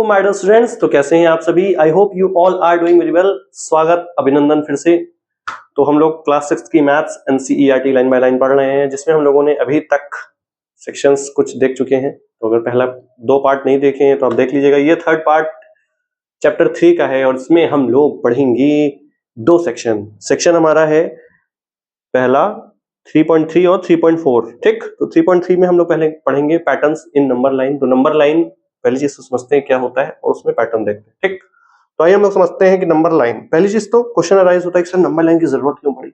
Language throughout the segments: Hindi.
माय डियर स्टूडेंट्स, तो कैसे हैं आप सभी। I hope you all are doing very well. स्वागत, अभिनंदन फिर से। तो हम लोग क्लास 6 की maths NCERT line by line पढ़ रहे हैं, जिसमें हम लोगों ने अभी तक सेक्शंस कुछ देख चुके हैं। तो अगर पहला 2 पार्ट नहीं देखे हैं तो आप देख लीजिएगा। ये 3rd पार्ट चैप्टर 3 का है और इसमें हम लोग पढ़ेंगे 2 सेक्शन हमारा है पहला 3.3 और 3.4। ठीक, तो 3.3 में हम लोग पहले पढ़ेंगे पैटर्न्स इन नंबर लाइन। तो नंबर लाइन पहली चीज तो समझते हैं क्या होता है और उसमें पैटर्न देखते हैं। ठीक, तो आइए हम लोग समझते हैं कि नंबर लाइन। पहली चीज तो क्वेश्चन अराइज होता है कि सर नंबर लाइन की जरूरत क्यों पड़ी।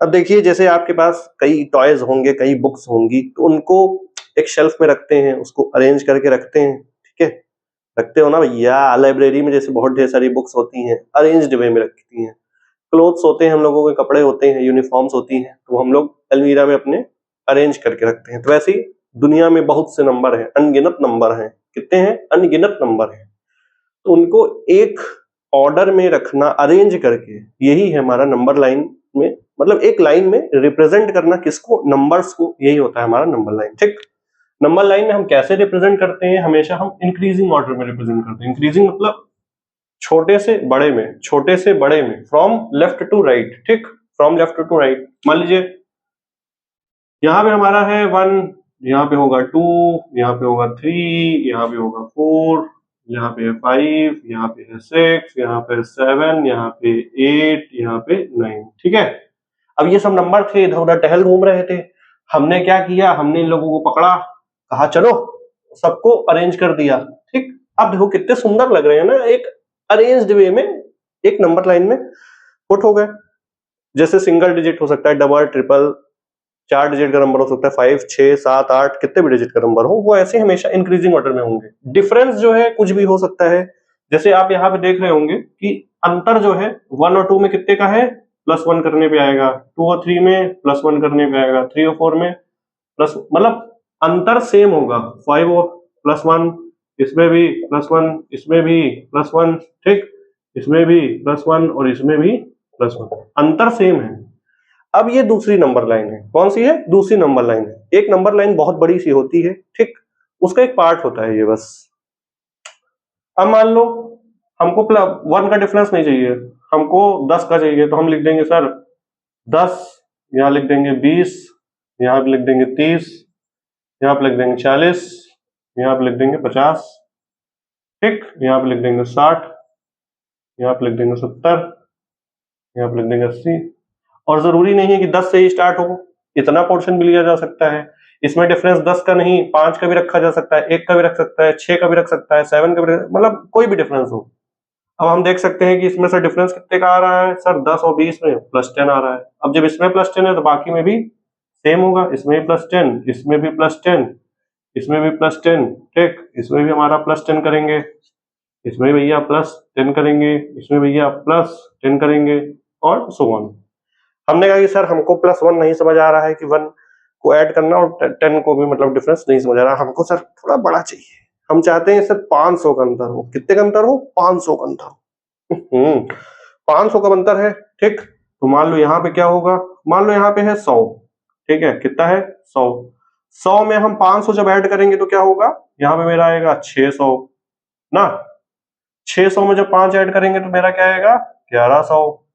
अब देखिए, जैसे आपके पास कई टॉयज होंगे, कई बुक्स होंगी, तो उनको एक शेल्फ में रखते हैं, उसको अरेंज करके रखते हैं। ठीक है, रखते हो ना भैया। लाइब्रेरी में जैसे बहुत ढेर सारी बुक्स होती हैं, अरेंज्ड वे में रखती हैं। क्लोथ्स होते हैं, हम लोगों के कपड़े होते हैं, यूनिफॉर्म्स होती हैं, तो हम लोग अलमीरा में अपने अरेंज करके रखते हैं। तो वैसे ही दुनिया में बहुत से नंबर हैं, अनगिनत नंबर हैं। कितने हैं? अनगिनत नंबर हैं। तो उनको एक ऑर्डर में रखना, अरेंज करके, यही है हमारा नंबर लाइन में, मतलब एक लाइन में रिप्रेजेंट करना किसको? नंबर्स को। यही होता है हमारा नंबर लाइन। ठीक, नंबर लाइन में हम कैसे रिप्रेजेंट करते हैं? हमेशा हम इंक्रीजिंग ऑर्डर में रिप्रेजेंट करते हैं। इंक्रीजिंग मतलब छोटे से बड़े में, छोटे से बड़े में, फ्रॉम लेफ्ट टू राइट। ठीक, फ्रॉम लेफ्ट टू राइट। मान लीजिए यहां पे हमारा है 1, यहाँ पे होगा 2, यहाँ पे होगा 3, यहाँ पे होगा 4, यहाँ पे है 5, यहाँ पे है 6, यहाँ पे 7, यहाँ पे 8, यहाँ पे 9। ठीक है, अब ये सब नंबर थे, इधर उधर टहल घूम रहे थे। हमने क्या किया? हमने इन लोगों को पकड़ा, कहा चलो सबको अरेंज कर दिया। ठीक, अब देखो कितने सुंदर लग रहे हैं ना, एक अरेंज्ड वे में, एक नंबर लाइन में पुट हो गए। जैसे सिंगल डिजिट हो सकता है, डबल, ट्रिपल, 4 डिजिट का नंबर हो सकता है, 5, 6, 7, 8, कितने भी डिजिट का नंबर हो, वो ऐसे हमेशा इंक्रीजिंग ऑर्डर में होंगे। डिफरेंस जो है कुछ भी हो सकता है। जैसे आप यहाँ पे देख रहे होंगे कि अंतर जो है 1 और 2 में कितने का है? +1 करने पे आएगा। 2 और 3 में +1 करने पे आएगा। 3 और 4 में प्लस, मतलब अंतर सेम होगा। 5 और +1, इसमें भी +1, इसमें भी +1। ठीक, इसमें भी +1 और इसमें भी +1, अंतर सेम है। अब ये दूसरी नंबर लाइन है। कौन सी है? दूसरी नंबर लाइन है। एक नंबर लाइन बहुत बड़ी सी होती है, ठीक, उसका एक पार्ट होता है ये बस। अब मान लो हमको 1 का डिफरेंस नहीं चाहिए, हमको 10 का चाहिए, तो हम लिख देंगे सर 10, यहाँ लिख देंगे 20, यहाँ पे लिख देंगे 30, यहाँ पे लिख देंगे 40, यहाँ पे लिख देंगे 50। ठीक, यहाँ पे लिख देंगे 60, यहाँ पे लिख देंगे 70, यहाँ पे लिख देंगे 80। और जरूरी नहीं है कि 10 से ही स्टार्ट हो, इतना पोर्शन भी लिया जा सकता है। इसमें डिफरेंस 10 का नहीं, 5 का भी रखा जा सकता है, 1 का भी रख सकता है, 6 का भी रख सकता है, 7 का भी, मतलब कोई भी डिफरेंस हो। अब हम देख सकते हैं कि इसमें से डिफरेंस कितने का आ रहा है? सर 10 और 20 में +10 आ रहा है। अब जब इसमें +10 है तो बाकी में भी सेम होगा। इसमें भी +10, इसमें भी +10, इसमें भी +10। ठीक, इसमें भी हमारा +10 करेंगे, इसमें भैया +10 करेंगे, इसमें भैया +10 करेंगे, और सो ऑन। हमने कहा कि सर हमको +1 नहीं समझ आ रहा है कि 1 को ऐड करना और 10 को भी, मतलब डिफरेंस नहीं समझ आ रहा, हमको सर थोड़ा बड़ा चाहिए। हम चाहते हैं सर 500 का अंतर हो। कितने का अंतर हो? 500 का अंतर हो। 500 का अंतर है। ठीक, तो मान लो यहाँ पे क्या होगा? मान लो यहाँ पे है 100। ठीक है, कितना है? 100। 100 में हम 500 जब ऐड करेंगे तो क्या होगा? यहाँ पे मेरा आएगा 600 ना। 600 में जब 5 ऐड करेंगे तो मेरा क्या आएगा? 1100।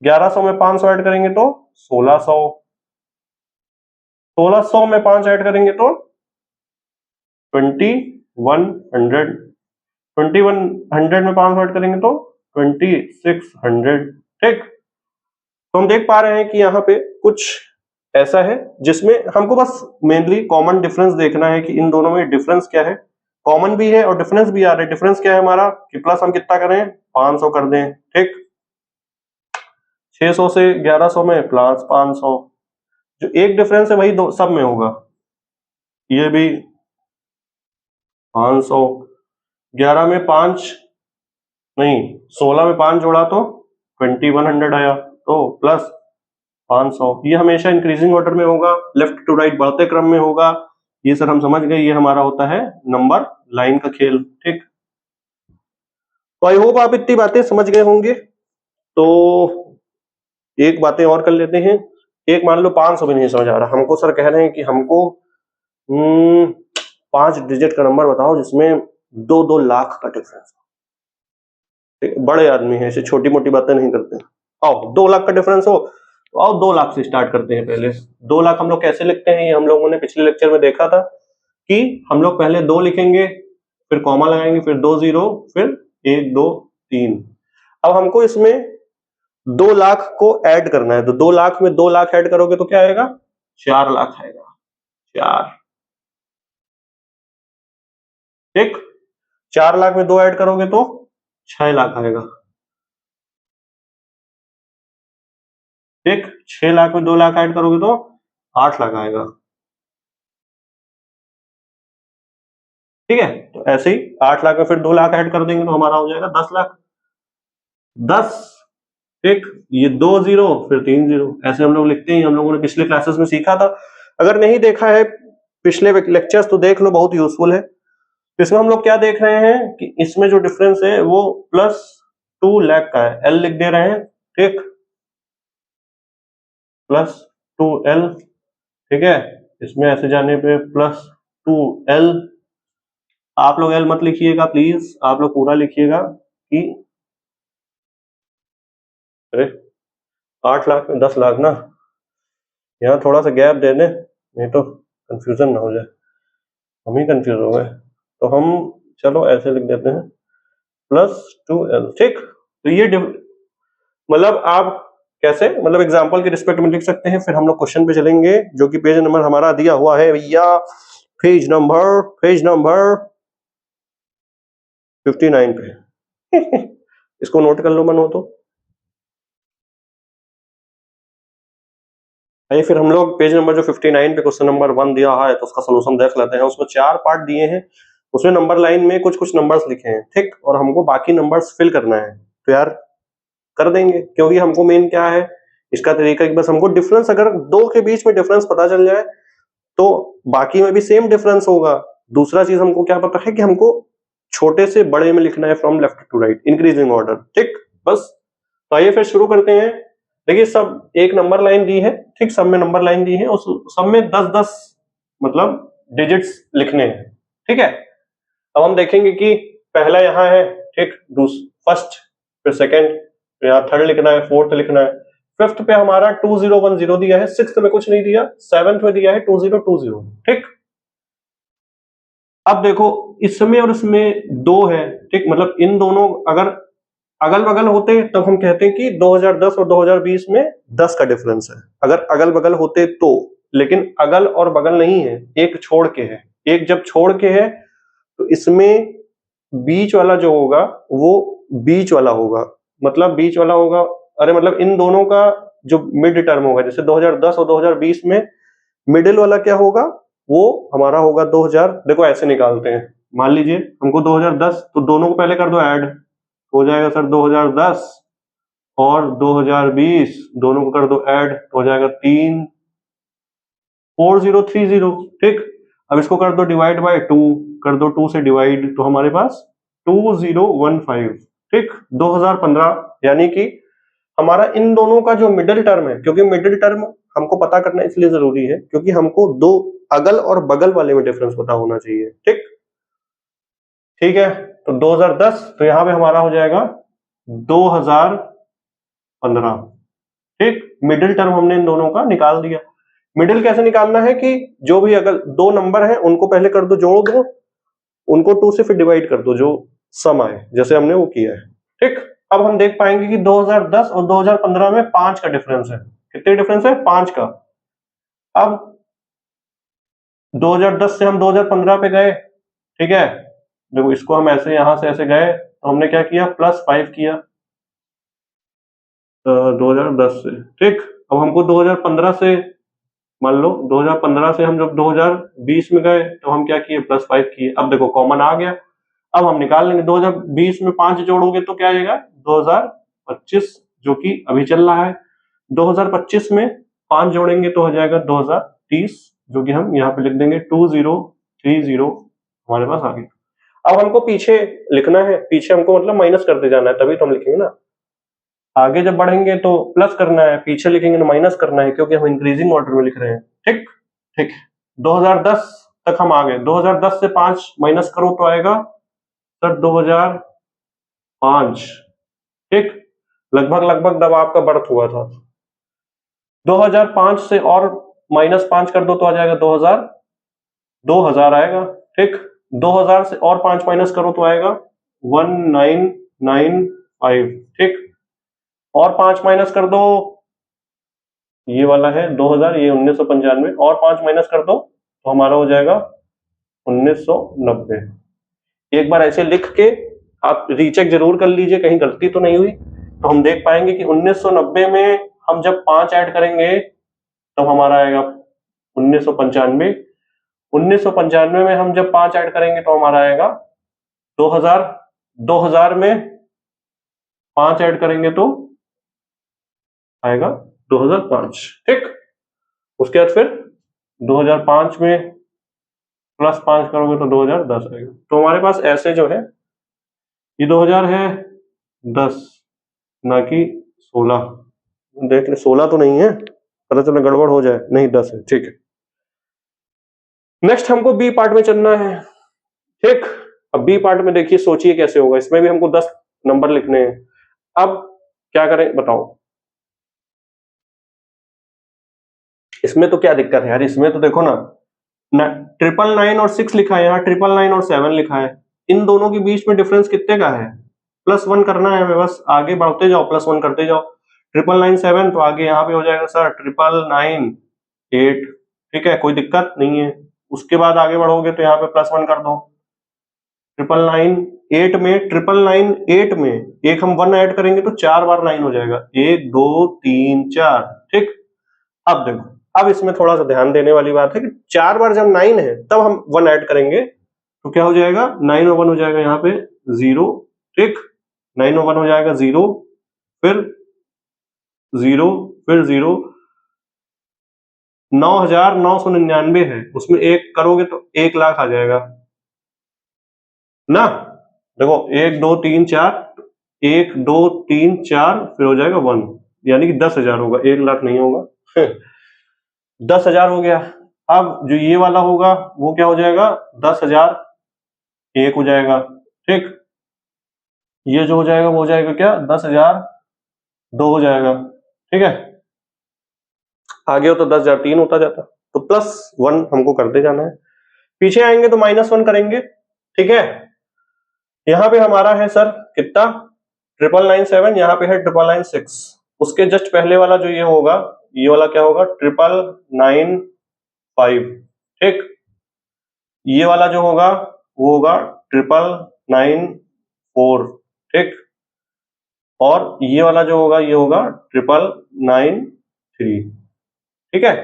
1100 में 500 ऐड करेंगे तो 1600। 1600 में 5 ऐड करेंगे तो 2100। 2100 में 500 ऐड करेंगे तो 2600। ठीक, तो हम देख पा रहे हैं कि यहाँ पे कुछ ऐसा है जिसमें हमको बस मेनली कॉमन डिफरेंस देखना है कि इन दोनों में डिफरेंस क्या है। कॉमन भी है और डिफरेंस भी आ रहा है। डिफरेंस क्या है हमारा? कि प्लस हम कितना करें? 500 कर दें। ठीक, 600 से 1100 में +500। जो एक डिफरेंस है वही सब में होगा। ये भी 500, 11 में 5 नहीं, 16 में 5 जोड़ा तो 2100 आया, तो +500। ये हमेशा इंक्रीजिंग ऑर्डर में होगा, लेफ्ट टू राइट बढ़ते क्रम में होगा। ये सर हम समझ गए, ये हमारा होता है नंबर लाइन का खेल। ठीक, तो आई होप आप इतनी बातें समझ गए होंगे। तो एक बातें और कर लेते हैं। एक मान लो 500 भी नहीं समझ आ रहा, हमको सर कह रहे हैं कि हमको 5 डिजिट का नंबर बताओ जिसमें 2 लाख का डिफरेंस। बड़े आदमी हैं, ऐसे छोटी मोटी बातें नहीं करते। आओ 2 लाख का डिफरेंस हो तो आओ 2 लाख से स्टार्ट करते हैं। पहले 2 लाख हम लोग कैसे लिखते हैं, ये हम लोगों ने पिछले लेक्चर में देखा था कि हम लोग पहले 2 लिखेंगे, फिर कॉमा लगाएंगे, फिर 2 0, फिर 1 2 3। अब हमको इसमें 2 लाख को ऐड करना है, तो 2 लाख में 2 लाख ऐड करोगे तो क्या आएगा, 4 लाख आएगा। 4, ठीक। 4 लाख में 2 ऐड करोगे तो 6 लाख आएगा, ठीक। 6 लाख में 2 लाख ऐड करोगे तो 8 लाख आएगा, ठीक है। तो ऐसे ही 8 लाख में फिर 2 लाख ऐड कर देंगे तो हमारा हो जाएगा 10 लाख। 10, ठीक। ये 2 0 फिर 3 0, ऐसे हम लोग लिखते हैं। हम लोगों ने पिछले क्लासेस में सीखा था, अगर नहीं देखा है पिछले लेक्चर्स तो देख लो, बहुत यूजफुल है। इसमें हम लोग क्या देख रहे हैं कि इसमें जो डिफरेंस है वो +2 लाख का है, एल लिख दे रहे हैं, ठीक। +2L, ठीक है। इसमें ऐसे जाने पे +2L, आप लोग एल मत लिखिएगा प्लीज, आप लोग पूरा लिखिएगा कि अरे 8 लाख में 10 लाख ना, यहाँ थोड़ा सा गैप दे दें, नहीं तो कंफ्यूजन ना हो जाए, हम ही कंफ्यूज हो गए। तो हम चलो ऐसे लिख देते हैं +2L, ठीक। तो ये मतलब आप कैसे, मतलब एग्जांपल के रिस्पेक्ट में लिख सकते हैं। फिर हम लोग क्वेश्चन पे चलेंगे जो कि पेज नंबर हमारा दिया हुआ है भैया, पेज नंबर 59 पे इसको नोट कर लो मन हो तो। आइए फिर हम लोग पेज नंबर जो 59 पे क्वेश्चन नंबर 1 दिया है तो उसका सोल्यूशन देख लेते हैं। उसमें 4 पार्ट दिए हैं, उसमें नंबर लाइन में कुछ कुछ नंबर्स लिखे हैं, ठीक। और हमको बाकी नंबर्स फिल करना है, तो यार कर देंगे, क्योंकि हमको मेन क्या है इसका तरीका कि बस हमको डिफरेंस, अगर 2 के बीच में डिफरेंस पता चल जाए तो बाकी में भी सेम डिफरेंस होगा। दूसरा चीज हमको क्या पता है कि हमको छोटे से बड़े में लिखना है, from left to right, increasing order, ठीक। बस तो आइए फिर शुरू करते हैं। देखिए सब एक नंबर लाइन दी है, ठीक, सब में नंबर लाइन दी है, उस सब में 10-10 मतलब डिजिट्स लिखने हैं, ठीक है। अब हम देखेंगे कि पहला यहाँ है, ठीक, फर्स्ट, फिर सेकंड, यहाँ थर्ड लिखना है, फोर्थ लिखना है, फिफ्थ पे हमारा 2010 दिया है, सिक्स्थ में कुछ नहीं दिया, सेवंथ में दिया है 2020, ठीक। अब देखो इसमें और इसमें 2 है, ठीक, मतलब इन दोनों अगर अगल बगल होते तब हम कहते हैं कि 2010 और 2020 में 10 का डिफरेंस है, अगर अगल बगल होते तो। लेकिन अगल और बगल नहीं है, एक छोड़ के है, एक जब छोड़ के है तो इसमें बीच वाला जो होगा वो बीच वाला होगा, मतलब बीच वाला होगा, अरे मतलब इन दोनों का जो मिड टर्म होगा, जैसे 2010 और 2020 में मिडिल वाला क्या होगा, वो हमारा होगा 2000। देखो ऐसे निकालते हैं, मान लीजिए हमको 2010, तो दोनों को पहले कर दो ऐड, हो जाएगा सर 2010 और 2020, दोनों को कर दो ऐड, तो हो जाएगा 34030, ठीक। अब इसको कर दो डिवाइड बाय 2, कर दो 2 से डिवाइड, तो हमारे पास 2015, ठीक, 2015। यानी कि हमारा इन दोनों का जो मिडिल टर्म है, क्योंकि मिडिल टर्म हमको पता करना इसलिए जरूरी है क्योंकि हमको 2 अगल और बगल वाले में डिफरेंस पता होना चाहिए, ठीक, ठीक है। तो 2010, तो यहां पे हमारा हो जाएगा 2015, ठीक। मिडिल टर्म हमने इन दोनों का निकाल दिया। मिडिल कैसे निकालना है कि जो भी अगर 2 नंबर है उनको पहले कर दो, जोड़ दो, उनको 2 से फिर डिवाइड कर दो, जो सम आए, जैसे हमने वो किया है, ठीक। अब हम देख पाएंगे कि 2010 और 2015 में 5 का डिफरेंस है। कितने डिफरेंस है, 5 का। अब 2010 से हम 2015 पे गए, ठीक है। देखो इसको हम ऐसे यहां से ऐसे गए तो हमने क्या किया, +5 किया 2010 से, ठीक। अब हमको 2015 से, मान लो 2015 से हम जब 2020 में गए तो हम क्या किए, +5 किए। अब देखो कॉमन आ गया, अब हम निकाल लेंगे 2020 में 5 जोड़ोगे तो क्या आएगा 2025, जो कि अभी चल रहा है। 2025 में 5 जोड़ेंगे तो हो जाएगा 2030, जो कि हम यहाँ पे लिख देंगे 2030, हमारे पास आ गया। अब हमको पीछे लिखना है, पीछे हमको मतलब माइनस करते जाना है, तभी तो हम लिखेंगे ना। आगे जब बढ़ेंगे तो प्लस करना है, पीछे लिखेंगे तो माइनस करना है, क्योंकि हम इंक्रीजिंग ऑर्डर में लिख रहे हैं, ठीक, ठीक। 2010 तक हम आ गए, 2010 से 5 माइनस करो तो आएगा सर 2005, ठीक, लगभग जब आपका बर्थ हुआ था। 2005 से और -5 कर दो तो आ जाएगा 2000 आएगा, ठीक। 2000 से और 5 माइनस करो तो आएगा 1995, ठीक। और 5 माइनस कर दो, ये वाला है 2000, ये 1995, और 5 माइनस कर दो तो हमारा हो जाएगा 1990। एक बार ऐसे लिख के आप रीचेक जरूर कर लीजिए, कहीं गलती तो नहीं हुई। तो हम देख पाएंगे कि 1990 में हम जब 5 ऐड करेंगे तब हमारा आएगा 1995। 1995 में हम जब 5 ऐड करेंगे तो हमारा आएगा 2000। 2000 में 5 ऐड करेंगे तो आएगा 2005, ठीक। उसके बाद फिर 2005 में +5 करोगे तो 2010 आएगा। तो हमारे पास ऐसे जो है ये 2000 है 10, ना कि 16। देख ले 16 तो नहीं है, पता चला गड़बड़ हो जाए, नहीं 10 है, ठीक है। नेक्स्ट हमको बी पार्ट में चलना है, ठीक। अब बी पार्ट में देखिए, सोचिए कैसे होगा। इसमें भी हमको 10 नंबर लिखने हैं। अब क्या करें बताओ? इसमें तो क्या दिक्कत है यार, इसमें तो देखो ना 999 और 6 लिखा है, यहाँ 999 और 7 लिखा है। इन दोनों के बीच में डिफरेंस कितने का है? +1 करना है हमें, बस आगे बढ़ते जाओ, +1 करते जाओ। 999 तो आगे यहाँ पे हो जाएगा सर 999 ठीक है, कोई दिक्कत नहीं है। उसके बाद आगे बढ़ोगे तो यहाँ पे +1 कर दो। 999 में एक हम 1 ऐड करेंगे तो 4 बार 9 हो जाएगा, 1 2 3 4, ठीक। अब देखो, अब इसमें थोड़ा सा ध्यान देने वाली बात है कि 4 बार जब 9 है तब हम 1 ऐड करेंगे तो क्या हो जाएगा, 9 और 1 हो जाएगा यहाँ पे 0, ठीक। 9 और 1 हो जाएगा 0, फिर 0, फिर 0। 9999 है, उसमें 1 करोगे तो 1 लाख आ जाएगा ना। देखो 1 2 3 4, 1 2 3 4, फिर हो जाएगा 1, यानी कि 10,000 होगा, 1 लाख नहीं होगा। 10,000 हो गया। अब जो ये वाला होगा वो क्या हो जाएगा, 10,001 हो जाएगा, ठीक। ये जो हो जाएगा वो हो जाएगा क्या, 10,002 हो जाएगा, ठीक है। आगे हो तो 10,003 होता जाता, तो +1 हमको करते जाना है। पीछे आएंगे तो -1 करेंगे, ठीक है। यहाँ पे हमारा है सर कितना, 999, यहाँ पे है 999,6। उसके जस्ट पहले वाला जो ये होगा, ये वाला क्या होगा, 999,5, ठीक। ये वाला जो होगा वो होगा 999,4, ठीक। और ये वाला जो होगा ये होगा 999,3, ठीक है।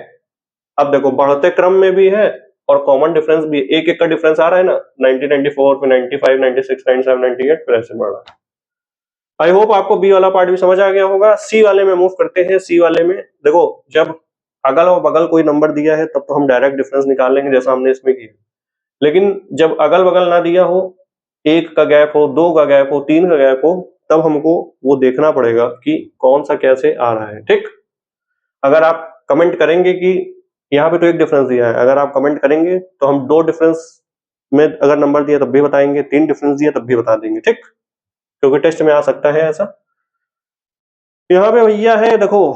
अब देखो बढ़ते क्रम में भी है और कॉमन डिफरेंस भी है, एक एक का डिफरेंस आ रहा है ना, 1994 फिर 95 96 97 98, फिर ऐसे बढ़ रहा है। आई होप आपको बी वाला पार्ट भी समझ आ गया होगा। सी वाले में मूव करते हैं। सी वाले में देखो, जब अगल और बगल कोई नंबर दिया है तब तो हम डायरेक्ट डिफरेंस निकाल लेंगे जैसा हमने इसमें किया, लेकिन जब अगल बगल ना दिया हो, 1 का गैप हो, 2 का गैप हो, 3 का गैप हो, तब हमको वो देखना पड़ेगा कि कौन सा कैसे आ रहा है, ठीक। अगर आप कमेंट करेंगे कि यहाँ पे तो 1 डिफरेंस दिया है, अगर आप कमेंट करेंगे तो हम 2 डिफरेंस में अगर नंबर दिया तब भी बताएंगे, 3 डिफरेंस दिया तब भी बता देंगे, ठीक, क्योंकि टेस्ट में आ सकता है ऐसा। यहाँ पे भैया है देखो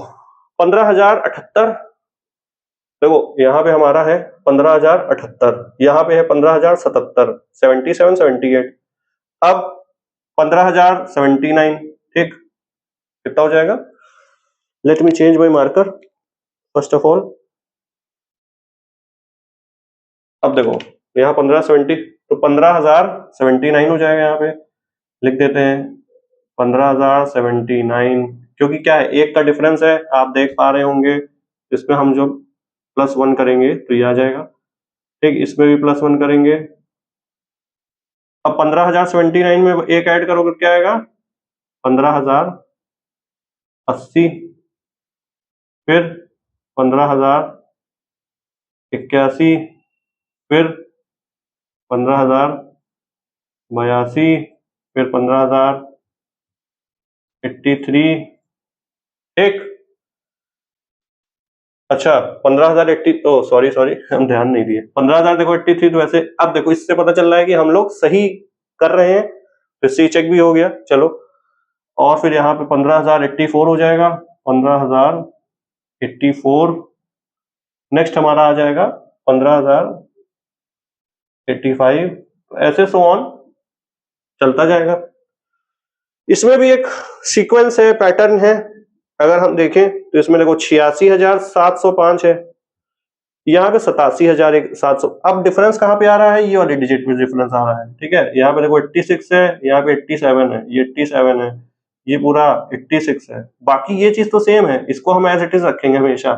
15,078, देखो यहाँ पे हमारा है 15,078, यहाँ पे है 15,077, 77 78। अब 15,079, ठीक, कितना हो जाएगा, let me change my marker first of all. अब देखो यहाँ 1570, तो 15,079 हो जाएगा, यहाँ पे लिख देते हैं 15,079, क्योंकि क्या है, 1 का डिफरेंस है, आप देख पा रहे होंगे। इसमें हम जो +1 करेंगे तो ये आ जाएगा, ठीक। इसमें भी +1 करेंगे। अब 15,079 में 1 ऐड करोगे क्या आएगा, 15,080, फिर 15,081, फिर 15,082, फिर 15,083, ठीक। अच्छा 15,080, सॉरी हम ध्यान नहीं दिए, 15,000 देखो 83, तो ऐसे। अब देखो इससे पता चल रहा है कि हम लोग सही कर रहे हैं तो इससे चेक भी हो गया। चलो, और फिर यहाँ पे 15,084 हो जाएगा, 15,084। नेक्स्ट हमारा आ जाएगा 15,085, ऐसे सो ऑन चलता जाएगा। इसमें भी एक सीक्वेंस है, पैटर्न है। अगर हम देखें तो इसमें देखो 86,705 है, यहाँ पे 87,700। अब डिफरेंस कहाँ पे आ रहा है, ये वाले डिजिट में डिफरेंस आ रहा है, ठीक है। यहाँ पे देखो 86 है, यहाँ पे 87 है, ये 87 है, ये पूरा 86 है। बाकी ये चीज तो सेम है, इसको हम एज इट इज रखेंगे हमेशा।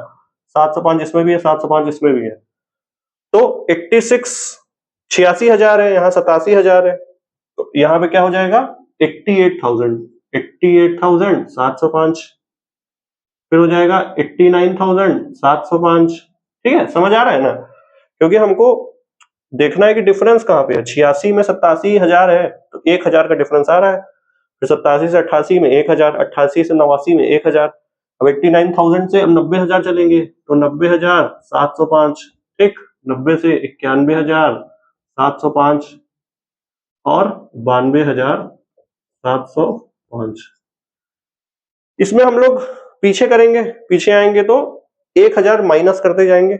705 इसमें भी है, 705 इसमें भी है। तो 86 86,000 है, यहाँ 87,000 है, तो यहाँ पे क्या हो जाएगा 88,705। फिर हो जाएगा 89,705। ठीक है, समझ आ रहा है ना, क्योंकि हमको देखना है कि डिफरेंस कहाँ पे है। 86 में 87,000 है तो 1,000 का डिफरेंस आ रहा है। फिर 87 से 88 में 1,000, 88 से 89 में 1,000। अब 89,000 से अब 90,000 चलेंगे तो 90,705। ठीक, 90 से 91,705 और 92,705। इसमें हम लोग पीछे करेंगे, पीछे आएंगे तो 1,000 माइनस करते जाएंगे।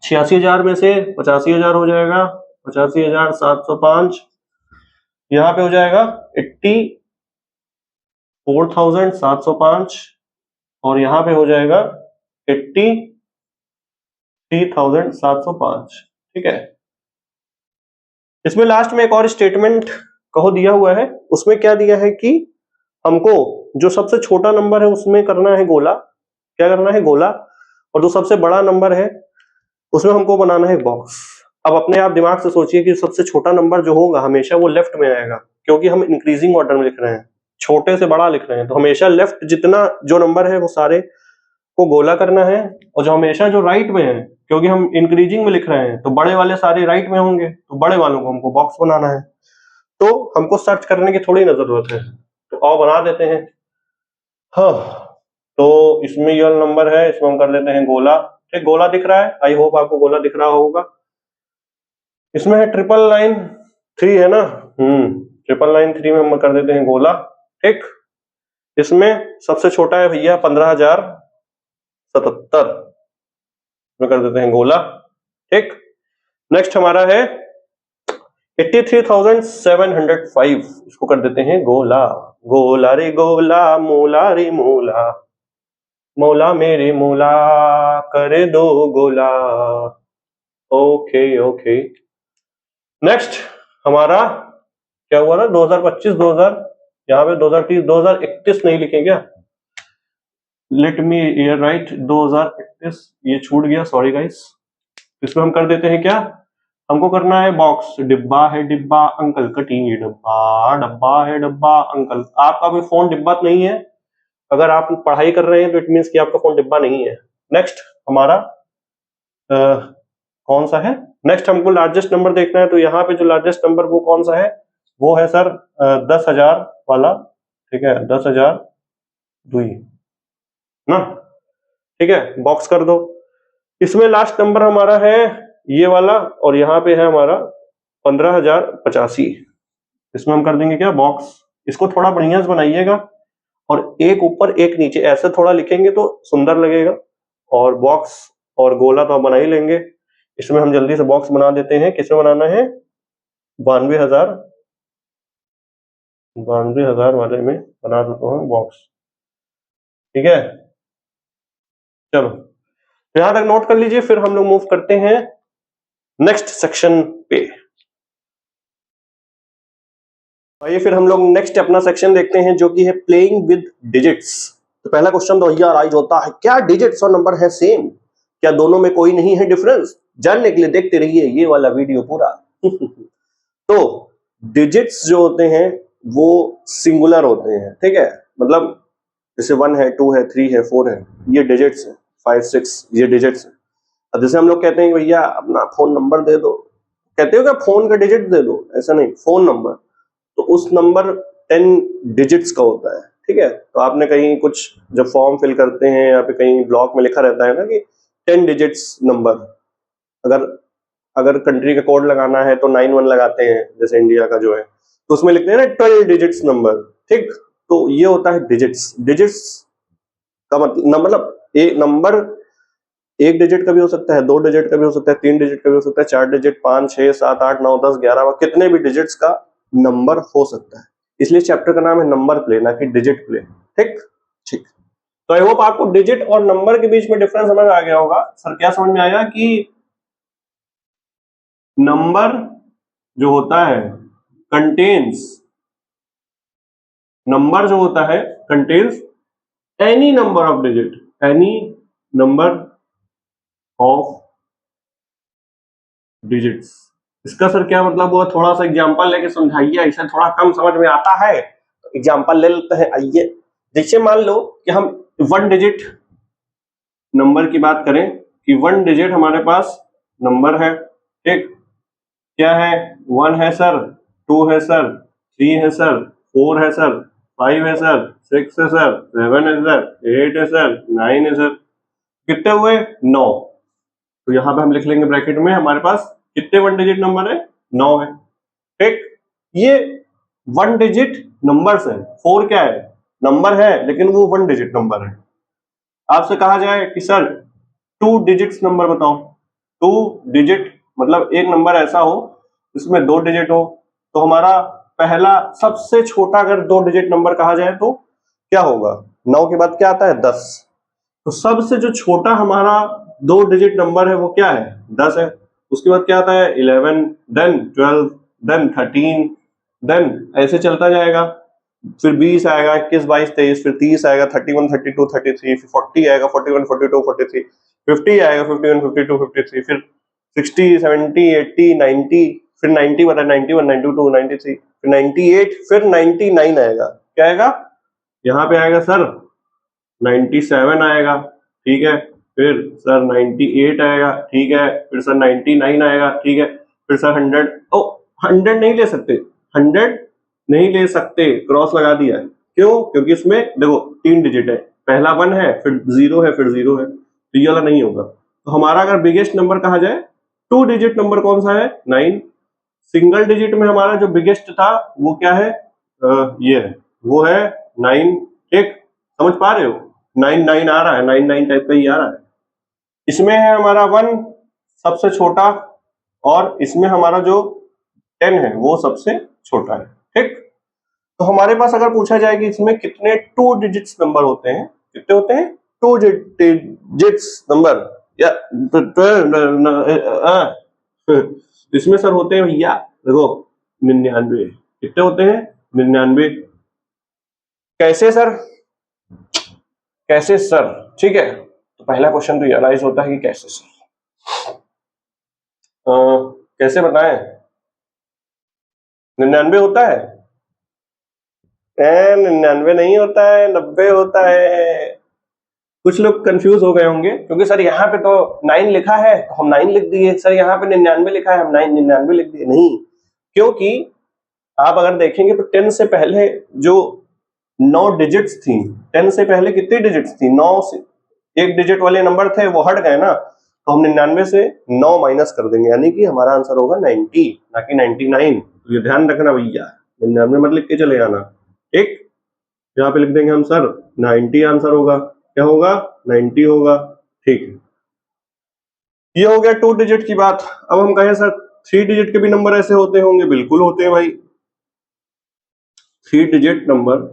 86,000 में से 85,000 हो जाएगा, 85,705। यहां पे हो जाएगा 84,705 और यहां पे हो जाएगा 83,705। ठीक है, इसमें लास्ट में एक और स्टेटमेंट कहो दिया हुआ है। उसमें क्या दिया है कि हमको जो सबसे छोटा नंबर है उसमें करना है गोला। क्या करना है, गोला। और जो सबसे बड़ा नंबर है उसमें हमको बनाना है बॉक्स। अब अपने आप दिमाग से सोचिए कि सबसे छोटा नंबर जो होगा हमेशा वो लेफ्ट में आएगा, क्योंकि हम इंक्रीजिंग ऑर्डर में लिख रहे हैं, छोटे से बड़ा लिख रहे हैं, तो हमेशा लेफ्ट जितना जो नंबर है वो सारे को गोला करना है। और जो हमेशा जो राइट में है, क्योंकि हम इंक्रीजिंग में लिख रहे हैं तो बड़े वाले सारे राइट में होंगे, तो बड़े वालों को हमको बॉक्स बनाना है। तो हमको सर्च करने की थोड़ी ना जरूरत है, तो आओ बना देते हैं। हाँ, तो इसमें ये नंबर है, इसमें हम कर लेते हैं गोला। ठीक, गोला दिख रहा है, आई होप आपको गोला दिख रहा होगा। इसमें है 999 है ना, 999 में हम कर देते हैं गोला। ठीक, इसमें सबसे छोटा है भैया 15,077 में कर देते हैं गोला। ठीक, नेक्स्ट हमारा है 83,705, इसको कर देते हैं गोला। गोला रे गोला, मोला रे मोला, मौला मेरे मौला कर दो गोला। ओके ओके, नेक्स्ट हमारा क्या हुआ ना, 2025, 2000, यहाँ पे 2030, 2031 नहीं लिखे क्या, लेट मी हियर राइट 2031, ये छूट गया, सॉरी गाइस। इसमें हम कर देते हैं क्या, हमको करना है बॉक्स। डिब्बा है डिब्बा, अंकल कटिंग डब्बा, डब्बा है डब्बा, अंकल। आपका कोई फोन डिब्बा नहीं है, अगर आप पढ़ाई कर रहे हैं तो इट मीन्स कि आपका फोन डिब्बा नहीं है। नेक्स्ट हमारा कौन सा है, नेक्स्ट हमको लार्जेस्ट नंबर देखना है, तो यहाँ पे जो लार्जेस्ट नंबर वो कौन सा है, वो है सर 10,000 वाला। ठीक है, 10,000 2 ना। ठीक है, बॉक्स कर दो। इसमें लास्ट नंबर हमारा है ये वाला, और यहाँ पे है हमारा 15,085। इसमें हम कर देंगे क्या, बॉक्स। इसको थोड़ा बढ़िया से बनाइएगा, और एक ऊपर एक नीचे ऐसे थोड़ा लिखेंगे तो सुंदर लगेगा। और बॉक्स और गोला तो हम बना ही लेंगे। इसमें हम जल्दी से बॉक्स बना देते हैं। किसमें बनाना है, 92,000 वाले में बना देता हूँ बॉक्स। ठीक है, चलो यहां तक नोट कर लीजिए, फिर हम लोग मूव करते हैं नेक्स्ट सेक्शन पे। आइए फिर हम लोग नेक्स्ट अपना सेक्शन देखते हैं, जो कि है प्लेइंग विद डिजिट्स। तो पहला क्वेश्चन तो यार राइज होता है, क्या डिजिट्स और नंबर है सेम, क्या दोनों में कोई नहीं है डिफरेंस। जानने के लिए देखते रहिए ये वाला वीडियो पूरा। तो डिजिट्स जो होते हैं वो सिंगुलर होते हैं, ठीक है, मतलब जैसे 1 है, 2 है, 3 है, 4 है, ये डिजिट्स है, 5 6 ये डिजिट्स है। अब जैसे हम लोग कहते हैं भैया अपना फोन नंबर दे दो, कहते हो क्या फोन का डिजिट दे दो, ऐसा नहीं, फोन नंबर, तो उस नंबर 10 डिजिट्स का होता है। ठीक है, तो आपने कहीं कुछ जब फॉर्म फिल करते हैं या फिर कहीं ब्लॉक में लिखा रहता है ना कि 10 डिजिट्स नंबर, अगर अगर कंट्री का कोड लगाना है तो 91 लगाते हैं, जैसे इंडिया का जो है, तो उसमें लिखते हैं ना 12 डिजिट्स नंबर, ठीक। तो ये होता है डिजिट्स। डिजिट्स का मतलब एक नंबर 1 डिजिट का भी हो सकता है, 2 डिजिट का भी हो सकता है, 3 डिजिट का भी हो सकता है, 4 डिजिट, 5, 6, 7, 8, 9, 10, 11, कितने भी डिजिट्स का नंबर हो सकता है। इसलिए चैप्टर का नाम है नंबर प्ले, ना कि डिजिट प्ले, ठीक। ठीक, तो आई होप आपको डिजिट और नंबर के बीच में डिफरेंस समझ आ गया होगा। सर क्या समझ में आया कि नंबर जो होता है कंटेन्स, नंबर जो होता है contains any number of digit, any number of digits. इसका सर क्या मतलब हुआ, थोड़ा सा एग्जांपल लेके समझाइए, ऐसा थोड़ा कम समझ में आता है तो एग्जांपल ले लेते हैं। आइए, जैसे मान लो कि हम 1 डिजिट नंबर की बात करें कि 1 डिजिट हमारे पास नंबर है, ठीक। क्या है, 1 है सर, 2 है सर, 3 है सर, 4 है सर, 5 है सर, 6 है सर, 7 है सर, 8 है सर, 9 है सर। कितने हुए, 9। तो यहां पे हम लिख लेंगे ब्रैकेट में, हमारे पास कितने 1 डिजिट नंबर है, 9 है, ठीक। ये 1 डिजिट नंबर्स है, 4 क्या है, नंबर है लेकिन वो 1 डिजिट नंबर है। आपसे कहा जाए कि सर 2 डिजिट्स नंबर बताओ, 2 डिजिट मतलब एक नंबर ऐसा हो जिसमें 2 डिजिट हो, तो हमारा पहला सबसे छोटा अगर 2 डिजिट नंबर कहा जाए तो क्या होगा, 9 के बाद क्या आता है, 10। तो सबसे जो छोटा हमारा 2 डिजिट नंबर है वो क्या है, 10 है। उसके बाद क्या आता है, 11, देन 12, देन 13, देन ऐसे चलता जाएगा, फिर 20 आएगा, 21, 22, 23, फिर 30 आएगा, 31, 32, 33, फिर 40 आएगा, 41, 42, 43, 50 आएगा, 51, 52, 53, फिर 60, 70, 80, 90, फिर 90 बता, 91, 92, 93, फिर 98, फिर 99 आएगा। क्या आएगा, यहाँ पे आएगा सर 97 आएगा, ठीक है। फिर सर 98 आएगा, ठीक है। फिर सर 99 आएगा, ठीक है। फिर सर 100, ओ 100 नहीं ले सकते, 100 नहीं ले सकते, क्रॉस लगा दिया है। क्यों, क्योंकि इसमें देखो 3 डिजिट है, पहला 1 है, फिर 0 है, फिर 0 है, तो ये वाला नहीं होगा। तो हमारा अगर बिगेस्ट नंबर कहा जाए 2 डिजिट नंबर कौन सा है, 9। सिंगल डिजिट में हमारा जो बिगेस्ट था वो क्या है, ये है, वो है 9, ठीक। समझ पा रहे हो, 9 आ रहा है, 9 टाइप का ही आ रहा है। इसमें है हमारा 1 सबसे छोटा, और इसमें हमारा जो 10 है वो सबसे छोटा है, ठीक। तो हमारे पास अगर पूछा जाए कि इसमें कितने 2 डिजिट्स नंबर होते हैं, कितने होते हैं 2 डिजिट्स नंबर, या इसमें सर होते हैं भैया, देखो 99। कितने होते हैं, 99। कैसे सर, कैसे सर, ठीक है। तो पहला क्वेश्चन तो रियलाइज होता है कि कैसे सर, कैसे बताएं, 99 होता है, 99 नहीं होता है, 90 होता है। कुछ लोग कंफ्यूज हो गए होंगे क्योंकि सर यहाँ पे तो 9 लिखा है तो हम 9 लिख दिए, सर यहाँ पे 99 लिखा है हम 99 लिख दिए। नहीं, क्योंकि आप अगर देखेंगे तो 10 से पहले जो 9 डिजिट्स थी, 10 से पहले कितनी डिजिट्स थी, 9 से 1 डिजिट वाले नंबर थे वो हट गए ना, तो हम 99 से 9 माइनस कर देंगे, यानी कि हमारा आंसर होगा 90, ना कि 99। तो ये ध्यान रखना भैया, 99 मत लिख के चले जाना, ठीक। यहाँ पे लिख देंगे हम सर 90 आंसर होगा, क्या होगा, 90 होगा, ठीक है। ये हो गया 2 डिजिट की बात। अब हम कहें सर 3 डिजिट के भी नंबर ऐसे होते होंगे, बिल्कुल होते हैं भाई, 3 डिजिट नंबर,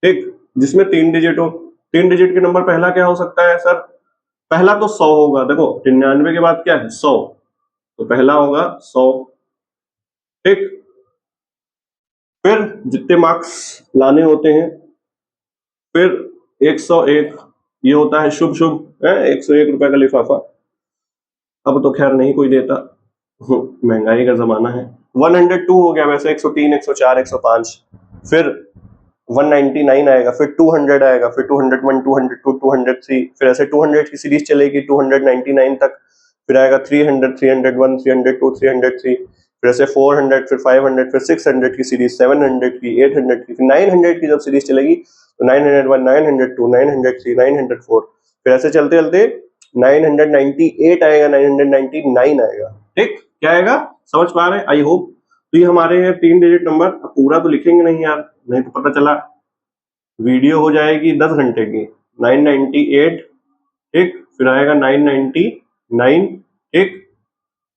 ठीक, जिसमें 3 डिजिट हो। 3 डिजिट के नंबर पहला क्या हो सकता है सर, पहला तो 100 होगा, देखो 99 के बाद क्या है 100, तो पहला होगा 100, ठीक। फिर जितने मार्क्स लाने होते हैं, फिर 101, ये होता है शुभ शुभ, 101 रुपए का लिफाफा, अब तो खैर नहीं कोई देता, महंगाई का जमाना है। 102 हो गया वैसे, 103, 104, 105, फिर 199 आएगा, फिर 200 आएगा, फिर 201, 202, 203, फिर ऐसे 200 की सीरीज चलेगी 299 तक, फिर आएगा 300, 301, 302, 303, फिर ऐसे 400, फिर 500, फिर 600 की सीरीज, 700 की, 800 की, फिर 900 की जब सीरीज चलेगी तो 901, 902, 903, 904, फिर ऐसे चलते चलते 998 आएगा, 999 आएगा। ठीक, क्या आएगा, समझ पा रहे हैं आई होप। तो ये हमारे हैं 3 डिजिट नंबर। पूरा तो लिखेंगे नहीं यार, नहीं तो पता चला वीडियो हो जाएगी 10 घंटे की। 998, ठीक, फिर आएगा 999, ठीक,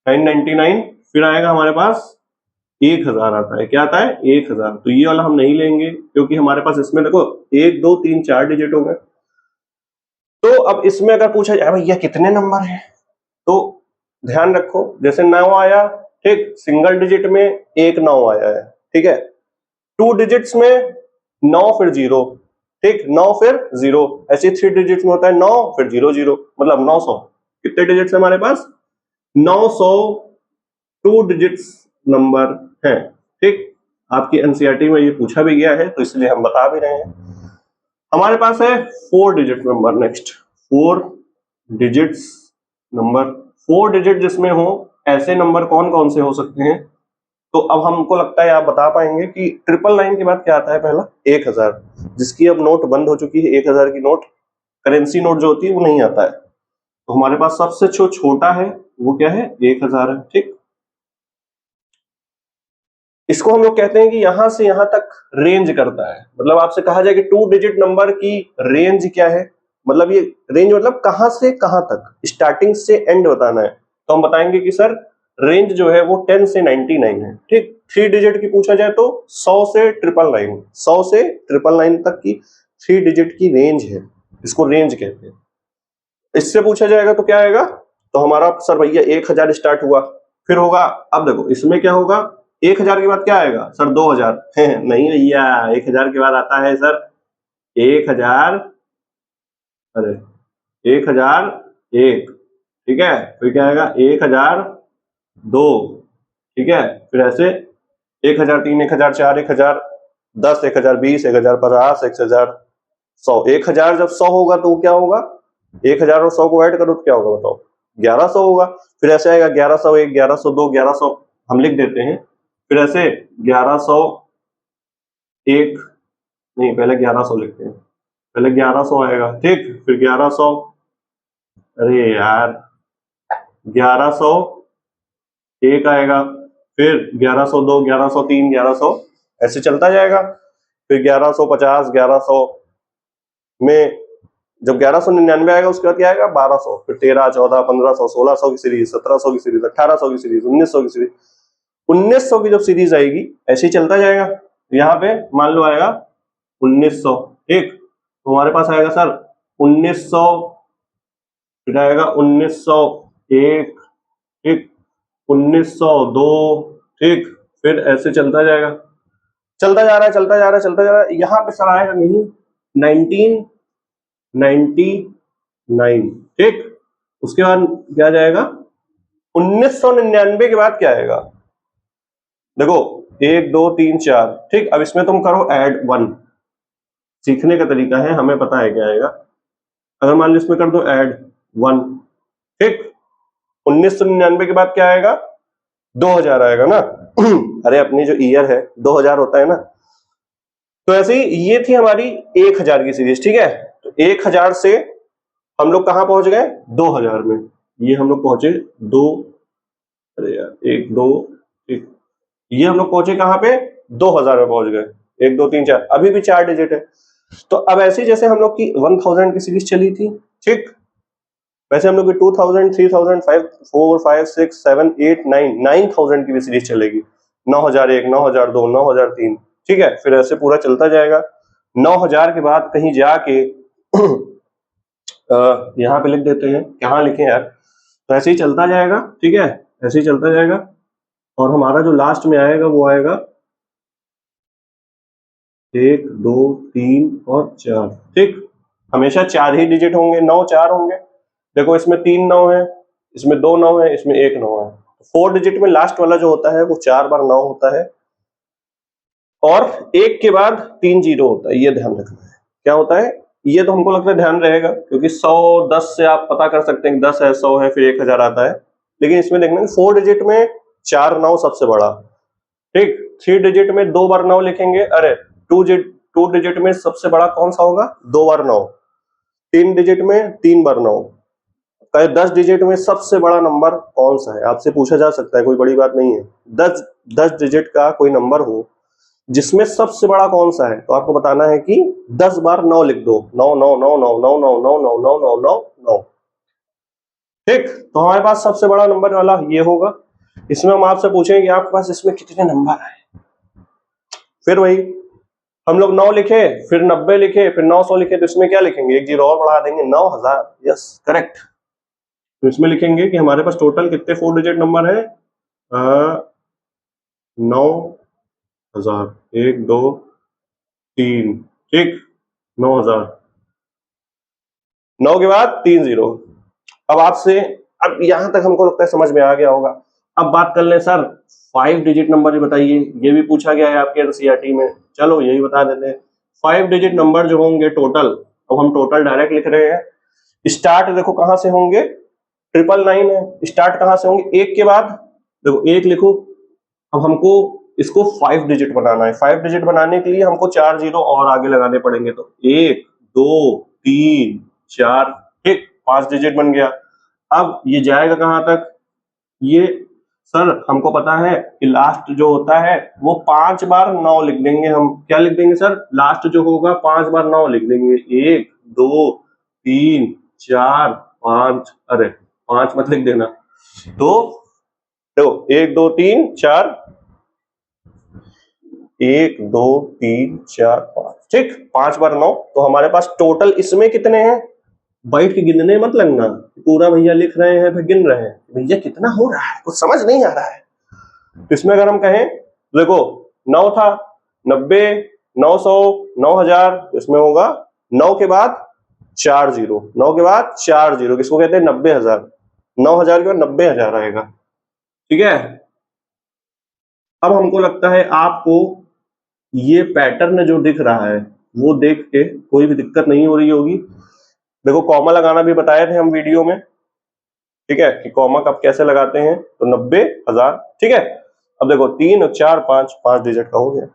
999, फिर आएगा हमारे पास 1000 आता है। क्या आता है, 1000। तो ये वाला हम नहीं लेंगे क्योंकि हमारे पास इसमें देखो 1 2 3 4 डिजिट हो गए। तो अब इसमें अगर पूछा जाए भैया कितने नंबर हैं, तो ध्यान रखो, जैसे 9 आया, ठीक, सिंगल डिजिट में एक 9 आया है, ठीक है। 2 डिजिट्स में 9 फिर 0, ठीक, 9 फिर 0, ऐसे 3 डिजिट्स में होता है 9 फिर 0 0, मतलब 900। कितने डिजिट्स है हमारे पास, 900 2 डिजिट्स नंबर है। ठीक, आपकी एनसीईआरटी में ये पूछा भी गया है तो इसलिए हम बता भी रहे हैं। हमारे पास है 4 digit number. Next 4 digits number. 4 digit जिसमें हो ऐसे नंबर कौन कौन से हो सकते हैं, तो अब हमको लगता है आप बता पाएंगे कि 999 के बाद क्या आता है, पहला 1000, जिसकी अब नोट बंद हो चुकी है। 1000 की नोट, करेंसी नोट जो होती है वो नहीं आता है। तो हमारे पास सबसे जो छोटा है वो क्या है, 1000 है। ठीक, इसको हम लोग कहते हैं कि यहां से यहां तक रेंज करता है। मतलब आपसे कहा जाए कि 2 डिजिट नंबर की रेंज क्या है, मतलब ये रेंज मतलब कहां से कहां तक, स्टार्टिंग से एंड बताना है। तो हम बताएंगे कि सर रेंज जो है वो 10 से 99 है। ठीक, 3 डिजिट की पूछा जाए तो 100 से 999, 100 से 999 तक की 3 डिजिट की रेंज है, इसको रेंज कहते हैं। इससे पूछा जाएगा तो क्या आएगा, तो हमारा सर भैया 1000 स्टार्ट हुआ, फिर होगा, अब देखो इसमें क्या होगा, 1000 के बाद क्या आएगा सर, 2000 नहीं भैया, 1000 के बाद आता है सर 1000, अरे 1001, ठीक है, फिर क्या आएगा 1002, ठीक है, फिर ऐसे 1003, 1004, 1010, 1020, 1050, 1000, 1000 जब 100 होगा तो क्या होगा, 1000 और 100 को ऐड करो तो क्या होगा बताओ, 1100 होगा। फिर ऐसे आएगा 1101, 1102, 1100 हम लिख देते हैं। फिर ऐसे 1101, नहीं पहले 1100 लिखते हैं, पहले 1100 आएगा, ठीक, फिर 1100, अरे यार 1101 आएगा, फिर 1102, 1103, 1100 ऐसे चलता जाएगा। फिर 1150, 1100 में जब 1199 आएगा उसके बाद क्या आएगा 1200, फिर 13, 14, 1500, 1600 की सीरीज, 1700 की सीरीज, 1800 की सीरीज, 1900 की सीरीज। 1900 की जब सीरीज आएगी ऐसे ही चलता जाएगा। यहाँ पे मान लो आएगा 1900, ठीक, तो हमारे पास आएगा सर 1900, फिर आएगा 1901, ठीक, 1902, ठीक, फिर ऐसे चलता जाएगा, चलता जा रहा है, चलता जा रहा है, चलता जा रहा है। यहाँ पे सर आएगा नहीं 1999, ठीक, उसके बाद क्या जाएगा 1999 के बाद क्या आएगा, देखो 1 2 3 4, ठीक, अब इसमें तुम करो ऐड 1, सीखने का तरीका है, हमें पता है क्या आएगा। अगर मान लो इसमें कर दो ऐड 1, ठीक, 1999 के बाद क्या आएगा 2000 आएगा ना अरे अपनी जो ईयर है 2000 होता है ना। तो ऐसे ही ये थी हमारी 1000 की सीरीज, ठीक है। तो 1000 से हम लोग कहां पहुंच गए 2000 में, ये हम लोग पहुंचे 2, अरे यार 1 2 1, ये हम लोग पहुंचे कहां पे 2000 में पहुंच गए, 1 2 3 4, अभी भी 4 डिजिट है। तो अब ऐसे जैसे हम लोग की 1000 की सीरीज चली थी, ठीक, वैसे हम लोग की 2000, 3000, 5 4 5 6 7 8 9 9000 की भी सीरीज चलेगी, 9001, 9002, 9003, ठीक है, फिर ऐसे पूरा चलता जाएगा। 9000 के बाद कहीं जाके यहाँ पे लिख देते हैं, कहाँ लिखें यार, तो ऐसे ही चलता जाएगा, ठीक है, ऐसे ही चलता जाएगा। और हमारा जो लास्ट में आएगा वो आएगा 1 2 3 और 4, ठीक, हमेशा 4 ही डिजिट होंगे, 9 4 होंगे। देखो इसमें 3 9 है, इसमें 2 9 है, इसमें 1 9 है। 4 डिजिट में लास्ट वाला जो होता है वो 4 बार 9 होता है, और 1 के बाद 3 जीरो होता है, ये ध्यान रखना है। क्या होता है ये तो हमको लगता है ध्यान रहेगा, क्योंकि 100 10 से आप पता कर सकते हैं 10 है, 100 है, फिर 1000 आता है। लेकिन इसमें देखना 4 डिजिट में 4 9 सबसे बड़ा, ठीक, 3 डिजिट में 2 बार 9 लिखेंगे, अरे 2 डिजिट में सबसे बड़ा कौन सा होगा 2 बार 9, 3 डिजिट में 3 बार 9, 10 डिजिट में सबसे बड़ा नंबर कौन सा है, आपसे पूछा जा सकता है, कोई बड़ी बात नहीं है। 10 डिजिट का कोई नंबर हो जिसमें सबसे बड़ा कौन सा है, तो आपको बताना है कि 10 बार 9 लिख दो, 9 9 9 9 9 9 9 9 9 9 9 9। ठीक, तो हमारे पास सबसे बड़ा नंबर वाला ये होगा। इसमें हम आपसे पूछेंगे कि आपके पास इसमें कितने नंबर है। फिर वही हम लोग 9 लिखे, फिर 90 लिखे, फिर 900 लिखे, तो इसमें क्या लिखेंगे, एक जीरो और बढ़ा देंगे, 9000। Yes correct. तो इसमें लिखेंगे कि हमारे पास टोटल कितने 4 डिजिट नंबर है, 9000, 1 2 3। ठीक, 9000, 9 के बाद 3 जीरो। अब आपसे, अब यहां तक हमको लगता है समझ में आ गया होगा। अब बात कर ले सर 5 डिजिट नंबर बताइए, ये भी पूछा गया है आपके एनसीईआरटी में, चलो यही बता देते हैं। 5 डिजिट नंबर जो होंगे टोटल, अब हम टोटल डायरेक्ट लिख रहे हैं। स्टार्ट देखो कहां से होंगे, 999 है, स्टार्ट कहां से होंगे, एक के बाद देखो एक लिखो। अब हमको इसको 5 डिजिट बनाना है, 5 डिजिट बनाने के लिए हमको 4 जीरो और आगे लगाने पड़ेंगे, तो 1 2 3 4। ठीक, 5 डिजिट बन गया। अब ये जाएगा कहां तक, ये सर हमको पता है कि लास्ट जो होता है वो 5 बार 9 लिख देंगे हम। क्या लिख देंगे सर, लास्ट जो होगा 5 बार 9 लिख देंगे, 1 2 3 4 5। अरे 5 मत लिख देना, तो 1 2 3 4, 1 2 3 4 5। ठीक, 5 बार 9, तो हमारे पास टोटल इसमें कितने हैं, बैठ के गिनने मत लगना, पूरा भैया लिख रहे हैं फिर गिन रहे हैं, भैया कितना हो रहा है कुछ समझ नहीं आ रहा है। तो इसमें अगर हम कहें, देखो 9 था, 90, 900, 9000, इसमें होगा 9 के बाद 4 जीरो, 9 के बाद 4 जीरो, किसको कहते हैं 90,000। 9000 के बाद 90,000 आएगा। ठीक है, अब हमको लगता है आपको ये पैटर्न जो दिख रहा है वो देख के कोई भी दिक्कत नहीं हो रही होगी। देखो कॉमा लगाना भी बताए थे हम वीडियो में, ठीक है, कि कॉमा कब कैसे लगाते हैं, तो 90,000। ठीक है, अब देखो 3 और 4 5 डिजिट का हो गया।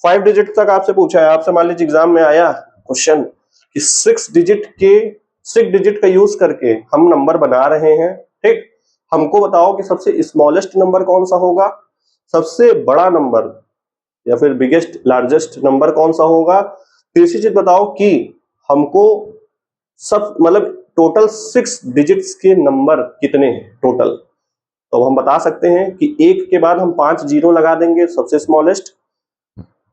5 डिजिट तक आपसे पूछा है, आपसे मान लीजिए एग्जाम में आया क्वेश्चन कि 6 डिजिट का यूज करके हम नंबर बना रहे हैं। ठीक, हमको बताओ कि सबसे स्मॉलेस्ट नंबर कौन सा होगा, सबसे बड़ा नंबर या फिर बिगेस्ट लार्जेस्ट नंबर कौन सा होगा। तीसरी चीज बताओ कि हमको सब मतलब टोटल 6 डिजिट्स के नंबर कितने हैं टोटल, तो हम बता सकते हैं कि 1 के बाद हम 5 जीरो लगा देंगे, सबसे स्मॉलेस्ट।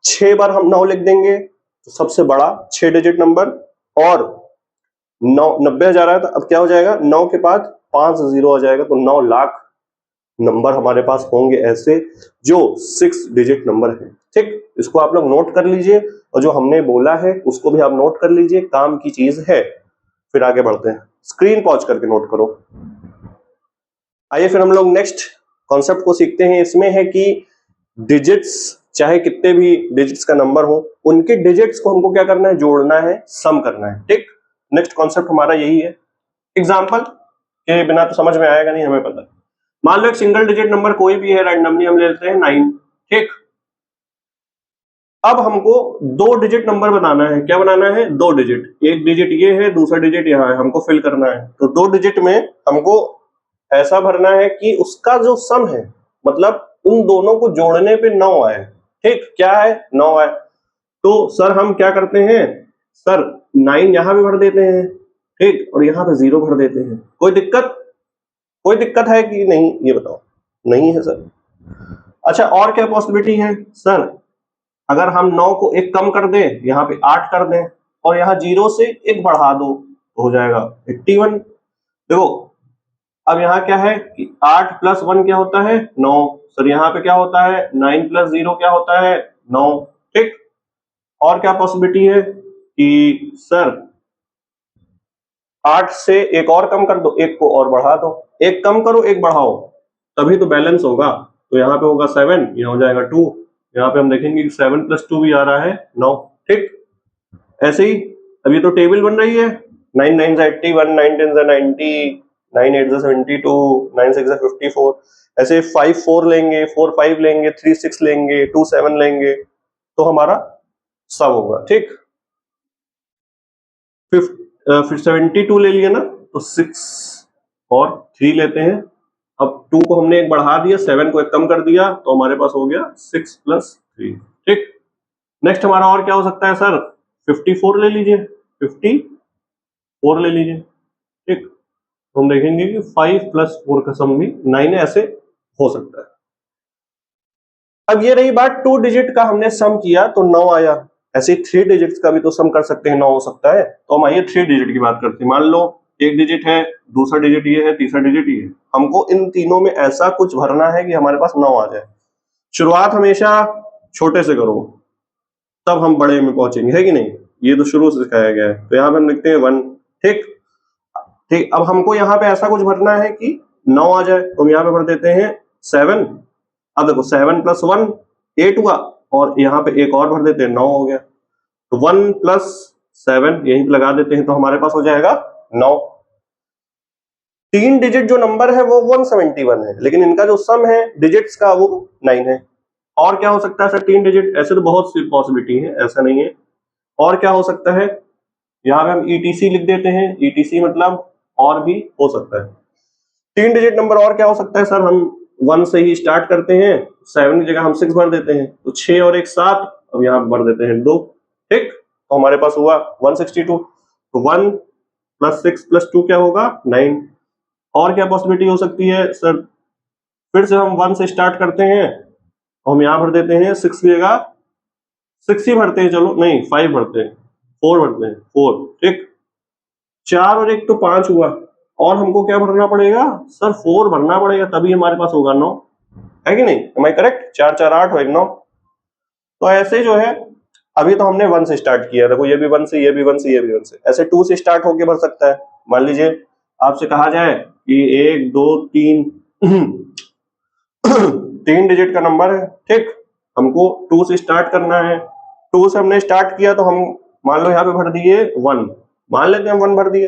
6 बार हम 9 लिख देंगे, तो सबसे बड़ा 6 डिजिट नंबर। और 90,000 आया था, अब क्या हो जाएगा, 9 के बाद 5 जीरो आ जाएगा, तो 9 लाख नंबर हमारे पास होंगे ऐसे जो 6 डिजिट नंबर है। ठीक, इसको आप लोग नोट कर लीजिए, और जो हमने बोला है उसको भी आप नोट कर लीजिए, काम की चीज है। फिर आगे बढ़ते हैं, स्क्रीन पॉज करके नोट करो। आइए फिर हम लोग नेक्स्ट कॉन्सेप्ट को सीखते हैं। इसमें है कि डिजिट्स, चाहे कितने भी डिजिट्स का नंबर हो, उनके डिजिट्स को हमको क्या करना है, जोड़ना है, सम करना है। ठीक, नेक्स्ट कॉन्सेप्ट हमारा यही है। एग्जाम्पल के बिना तो समझ में आएगा नहीं, हमें पता है। मान लो एक सिंगल डिजिट नंबर कोई भी है, रैंडमली हम ले लेते हैं 9। ठीक, अब हमको 2 डिजिट नंबर बनाना है। क्या बनाना है, 2 डिजिट, एक डिजिट ये है, दूसरा डिजिट यहाँ है, हमको फिल करना है। तो 2 डिजिट में हमको ऐसा भरना है कि उसका जो सम है, मतलब उन दोनों को जोड़ने पे 9 आए। ठीक, क्या है, 9 आए। तो सर हम क्या करते हैं, सर 9 यहां भी भर देते हैं, ठीक, और यहां पे 0 भर देते हैं। कोई दिक्कत है कि नहीं, ये बताओ। नहीं है सर। अच्छा, और क्या पॉसिबिलिटी है सर, अगर हम 9 को 1 कम कर दें, यहाँ पे 8 कर दें, और यहाँ 0 से 1 बढ़ा दो, तो हो जाएगा 81। देखो अब यहाँ क्या है कि 8 प्लस 1 क्या होता है, 9। सर यहाँ पे क्या होता है, 9 प्लस 0 क्या होता है, 9। ठीक, और क्या पॉसिबिलिटी है कि सर 8 से 1 और कम कर दो, 1 को और बढ़ा दो, 1 कम करो 1 बढ़ाओ, तभी तो बैलेंस होगा। तो यहाँ पे होगा 7, यहाँ हो जाएगा 2। यहाँ पे हम देखेंगे कि 7 प्लस 2 भी आ रहा है 9। ठीक, ऐसे ही अब ये तो टेबल बन रही है, 9 9 से 81, 9 10 से 90, 9 8 से 72, 9 6 से 54। ऐसे 5 4 लेंगे, 4 5 लेंगे, 3 6 लेंगे, 2 7 लेंगे, तो हमारा सब होगा। ठीक, फिर 72 ले लिया ना, तो 6 और 3 लेते हैं। अब 2 को हमने एक बढ़ा दिया, 7 को एक कम कर दिया, तो हमारे पास हो गया 6 + 3। ठीक, नेक्स्ट हमारा और क्या हो सकता है सर? 54 ले लीजिए, 54 ले लीजिए। ठीक, तो हम देखेंगे कि 5 + 4 का सम भी 9 है, ऐसे हो सकता है। अब ये रही बात 2 डिजिट का हमने सम किया तो 9 आया, ऐसे 3 डिजिट्स का भी तो सम कर सकते हैं, 9 हो सकता है। तो हम आइए 3 डिजिट की बात करते हैं। मान लो एक डिजिट है, दूसरा डिजिट ये है, तीसरा डिजिट ये है। हमको इन तीनों में ऐसा कुछ भरना है कि हमारे पास 9 आ जाए। शुरुआत हमेशा छोटे से करो, तब हम बड़े में पहुंचेंगे, है कि नहीं? ये तो शुरू से सिखाया गया है। तो यहाँ पे हम लिखते हैं 1। ठीक ठीक, अब हमको यहाँ पे ऐसा कुछ भरना है कि 9 आ जाए, तो हम यहाँ पे भर देते हैं 7। अब देखो 7 + 1 8 हुआ, और यहाँ पे एक और भर देते हैं, 9 हो गया। तो 1 + 7 यहीं पे लगा देते हैं, तो हमारे पास हो जाएगा 9। 3 डिजिट जो नंबर है वो 171 है, लेकिन इनका जो सम है डिजिट्स का वो 9 है। और क्या हो सकता है सर 3 डिजिट? ऐसे तो बहुत सी पॉसिबिलिटी है, ऐसा नहीं है। और क्या हो सकता है? यहाँ पे हम ETC लिख देते हैं, ETC मतलब और भी हो सकता है। 3 डिजिट नंबर और क्या हो सकता है सर? हम 1 से ही स्टार्ट करते हैं, 7 की जगह हम 6 भर देते हैं, तो 6 और 1 7, अब यहाँ भर देते हैं 2। ठीक, तो हमारे पास हुआ 162। तो 1 + 6 + 2 क्या होगा? 9। और क्या पॉसिबिलिटी हो सकती है सर? फिर से हम 1 से स्टार्ट करते हैं, तो हम यहाँ भर देते हैं 6 की जगह 6 ही भरते हैं, चलो नहीं 5 भरते हैं, 4 भरते हैं, 4। ठीक, 4 और 1 तो 5 हुआ, और हमको क्या भरना पड़ेगा सर? 4 भरना पड़ेगा, तभी हमारे पास होगा 9, है कि नहीं? M I correct? 4 4 8 और 1 9। तो ऐसे जो है, अभी तो हमने 1 से स्टार्ट किया, देखो ये भी 1 से, ये भी 1 से, ये भी 1 से, ऐसे 2 से स्टार्ट होके भर सकता है। मान लीजिए आपसे कहा जाए कि 1 2 3 3 डिजिट का नंबर है। ठीक, हमको 2 से स्टार्ट करना है। 2 से हमने स्टार्ट किया, तो हम मान लो यहाँ पे भर दिए 1, मान लेते हैं हम 1 भर दिए,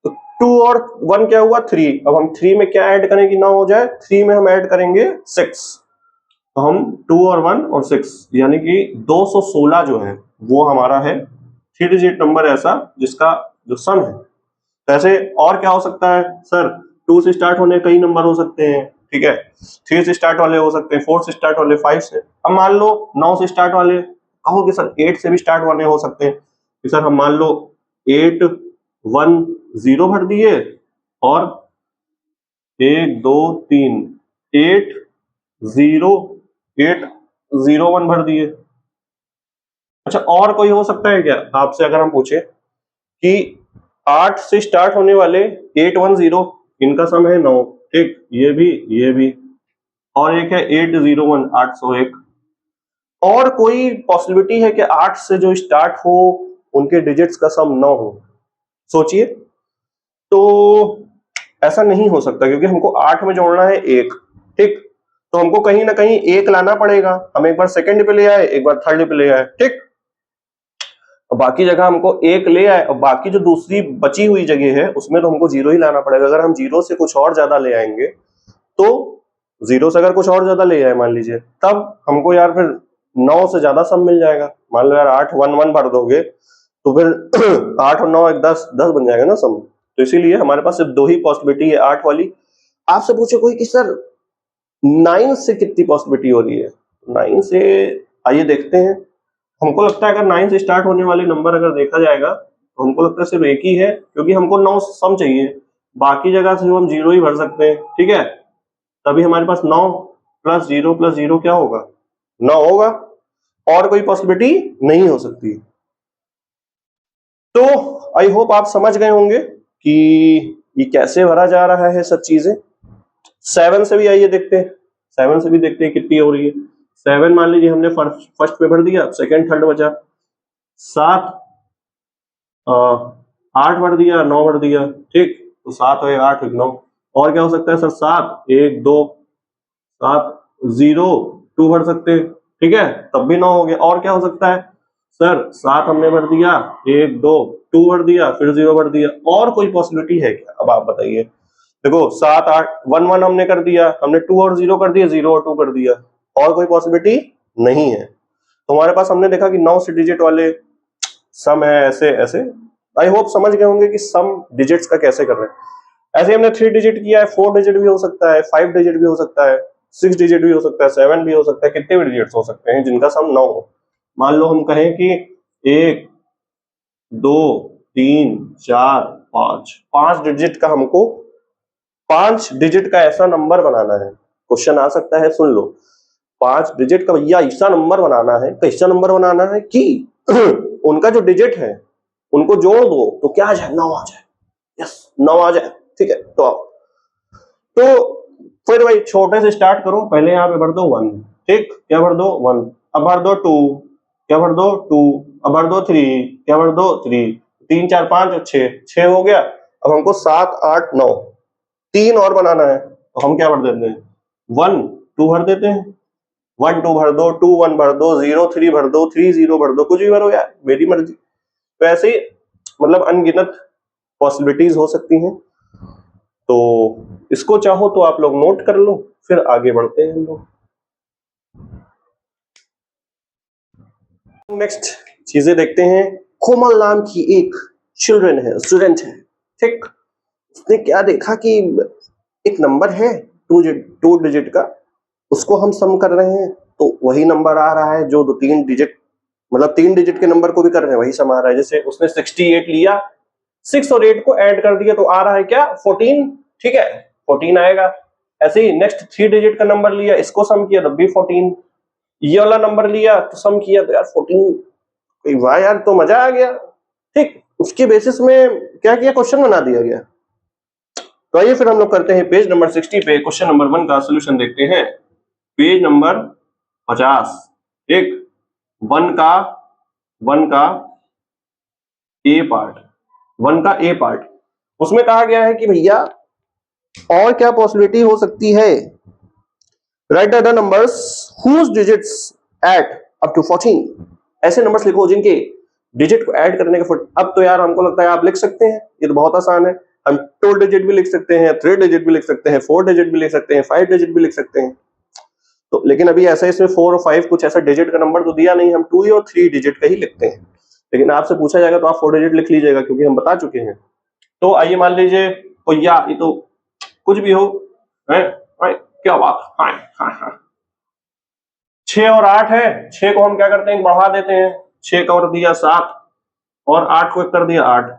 तो 2 और 1 क्या हुआ? 3। अब हम 3 में क्या ऐड करें कि 9 हो जाए? 3 में हम ऐड करेंगे 6, तो हम 2 और 1 और 6 यानी कि 216 जो है वो हमारा है 3 डिजिट नंबर ऐसा जिसका जो सम है। तो ऐसे और क्या हो सकता है सर? 2 से स्टार्ट होने कई नंबर हो सकते हैं, ठीक है। 3 से स्टार्ट वाले हो सकते हैं, 4 से स्टार्ट वाले, 5 से। अब मान लो 9 से स्टार्ट वाले, कहोगे सर 8 से भी स्टार्ट वाले हो सकते हैं। कि सर हम मान लो 8 1 0 भर दिए, और 1 2 3 8 0 8 0 1 भर दिए। अच्छा, और कोई हो सकता है क्या आपसे अगर हम पूछे कि 8 से स्टार्ट होने वाले 810, इनका सम है 9। ठीक, ये भी, और एक है 801 801। और कोई पॉसिबिलिटी है कि 8 से जो स्टार्ट हो उनके डिजिट्स का सम 9 हो? सोचिए, तो ऐसा नहीं हो सकता, क्योंकि हमको 8 में जोड़ना है 1। ठीक, तो हमको कहीं ना कहीं 1 लाना पड़ेगा। हम एक बार सेकंड पे ले आए, एक बार थर्ड पे ले आए। ठीक, बाकी जगह हमको 1 ले आए, और बाकी जो दूसरी बची हुई जगह है उसमें तो हमको 0 ही लाना पड़ेगा। अगर हम 0 से कुछ और ज्यादा ले आएंगे, तो 0 से अगर कुछ और ज्यादा ले आए मान लीजिए, तब हमको यार फिर 9 से ज्यादा सम मिल जाएगा। मान लो यार 8 1 1 भर दोगे, तो फिर 8 और 9 एक 10 10 बन जाएगा ना सम। तो इसीलिए हमारे पास सिर्फ 2 ही पॉसिबिलिटी है, 8 वाली। आपसे पूछे कोई कि सर 9 से कितनी पॉसिबिलिटी हो रही है? 9 से आइए देखते हैं। हमको लगता है अगर 9 से स्टार्ट होने वाले नंबर अगर देखा जाएगा, तो हमको लगता है सिर्फ एक ही है, क्योंकि हमको 9 सम चाहिए। बाकी जगह से हम 0 ही भर सकते हैं। ठीक है, तभी हमारे पास 9 + 0 + 0 क्या होगा? 9 होगा, और कोई पॉसिबिलिटी नहीं हो सकती। तो आई होप आप समझ गए होंगे कि ये कैसे भरा जा रहा है सब चीजें। 7 से भी आइए देखते हैं, 7 से भी देखते हैं कितनी हो रही है। 7 मान लीजिए हमने फर्स्ट पे भर दिया, सेकंड थर्ड बचा 7, 8 भर दिया, 9 भर दिया। ठीक, तो 7 और 8 9। और क्या हो सकता है सर? 7 1 2 7 0 2 भर सकते हैं। ठीक है, तब भी 9 हो गया। और क्या हो सकता है सर? 7 हमने भर दिया, 1 2 2 भर दिया, फिर 0 भर दिया। और कोई पॉसिबिलिटी है क्या? अब आप बताइए। देखो 7 8 1 1 हमने कर दिया, हमने 2 और 0 कर दिया, 0 और 2 कर दिया। और कोई पॉसिबिलिटी नहीं है। तो हमारे पास हमने देखा कि 9 से डिजिट वाले सम है ऐसे ऐसे आई होप समझ गए होंगे कि सम डिजिट्स का कैसे कर रहे हैं। ऐसे हमने 3 डिजिट किया है, 4 डिजिट भी हो सकता है, 5 डिजिट भी हो सकता है, 6 डिजिट भी हो सकता है, 7 भी हो सकता है, कितने भी डिजिट्स हो सकते हैं जिनका सम 9 हो। मान लो हम कहें कि 1 2 3 4 5, 5 डिजिट का हमको 5 डिजिट का ऐसा नंबर बनाना है। क्वेश्चन आ सकता है, सुन लो। 5 डिजिट का भैया ऐसा नंबर बनाना है, कैसा नंबर बनाना है कि उनका जो डिजिट है उनको जोड़ दो तो क्या आ जाए, 9 आ जाए। यस, 9 आ जाए। ठीक है, तो फिर भाई छोटे से स्टार्ट करो। पहले यहाँ पे भर दो 1, ठीक, क्या भर दो 1, अब भर दो 2, क्या भर दो 2, अब भर दो 3, क्या भर दो 3, 3 4 5 और 6 हो गया। अब हमको 7 8 9 3 और बनाना है, तो हम क्या भर देते हैं 1 2 भर देते हैं। 1 2 भर दो, 2 1 भर दो, 0 3 भर दो, 3 0 भर दो, कुछ भी भरो यार, मेरी मर्जी। तो ऐसे ही मतलब अनगिनत पॉसिबिलिटीज हो सकती हैं। तो इसको चाहो तो आप लोग नोट कर लो, फिर आगे बढ़ते हैं हम लोग। नेक्स्ट चीजें देखते हैं। कोमल नाम की एक स्टूडेंट है, ठीक। उसने क्या देखा कि एक नंबर है 2 डिजिट का, उसको हम सम कर रहे हैं तो वही नंबर आ रहा है जो 3 डिजिट, मतलब 3 डिजिट के नंबर को भी कर रहे हैं, वही सम आ रहा है। जैसे उसने 68 लिया, 6 और 8 को ऐड कर दिया तो आ रहा है क्या 14, ठीक है, 14 आएगा। ऐसे ही नेक्स्ट 3 डिजिट का नंबर लिया, इसको सम किया तब भी 14, ये वाला नंबर लिया तो सम किया तो यार 14, वाह यार, तो मजा आ गया। ठीक, उसके बेसिस में क्या किया, क्वेश्चन बना दिया गया। तो आइए फिर हम लोग करते हैं पेज नंबर 60 पे क्वेश्चन नंबर 1 का सोल्यूशन देखते हैं। पेज नंबर 50, एक 1 का ए पार्ट, 1 का ए पार्ट, उसमें कहा गया है कि भैया और क्या पॉसिबिलिटी हो सकती है, write the numbers whose digits add up to 14। ऐसे नंबर्स लिखो जिनके डिजिट को ऐड करने के अब तो यार हमको लगता है आप लिख सकते हैं, ये तो बहुत आसान है। हम 2 डिजिट भी लिख सकते हैं, 3 डिजिट भी लिख सकते हैं, 4 डिजिट भी लिख सकते हैं, 5 डिजिट भी लिख सकते हैं। तो लेकिन अभी ऐसा इसमें 4 और 5 कुछ ऐसा डिजिट का नंबर तो दिया नहीं, हम 2 और 3 डिजिट का ही लिखते हैं। लेकिन आपसे पूछा जाएगा तो आप 4 डिजिट लिख लीजिएगा क्योंकि हम बता चुके हैं। तो आइए मान लीजिए, तो या ये तो कुछ भी हो है, क्या बात, हाँ हाँ हाँ, 6 और 8 है, 6 को हम क्या करते हैं बढ़ा देते हैं, 6 का और दिया 7 और 8 को एक कर दिया 8।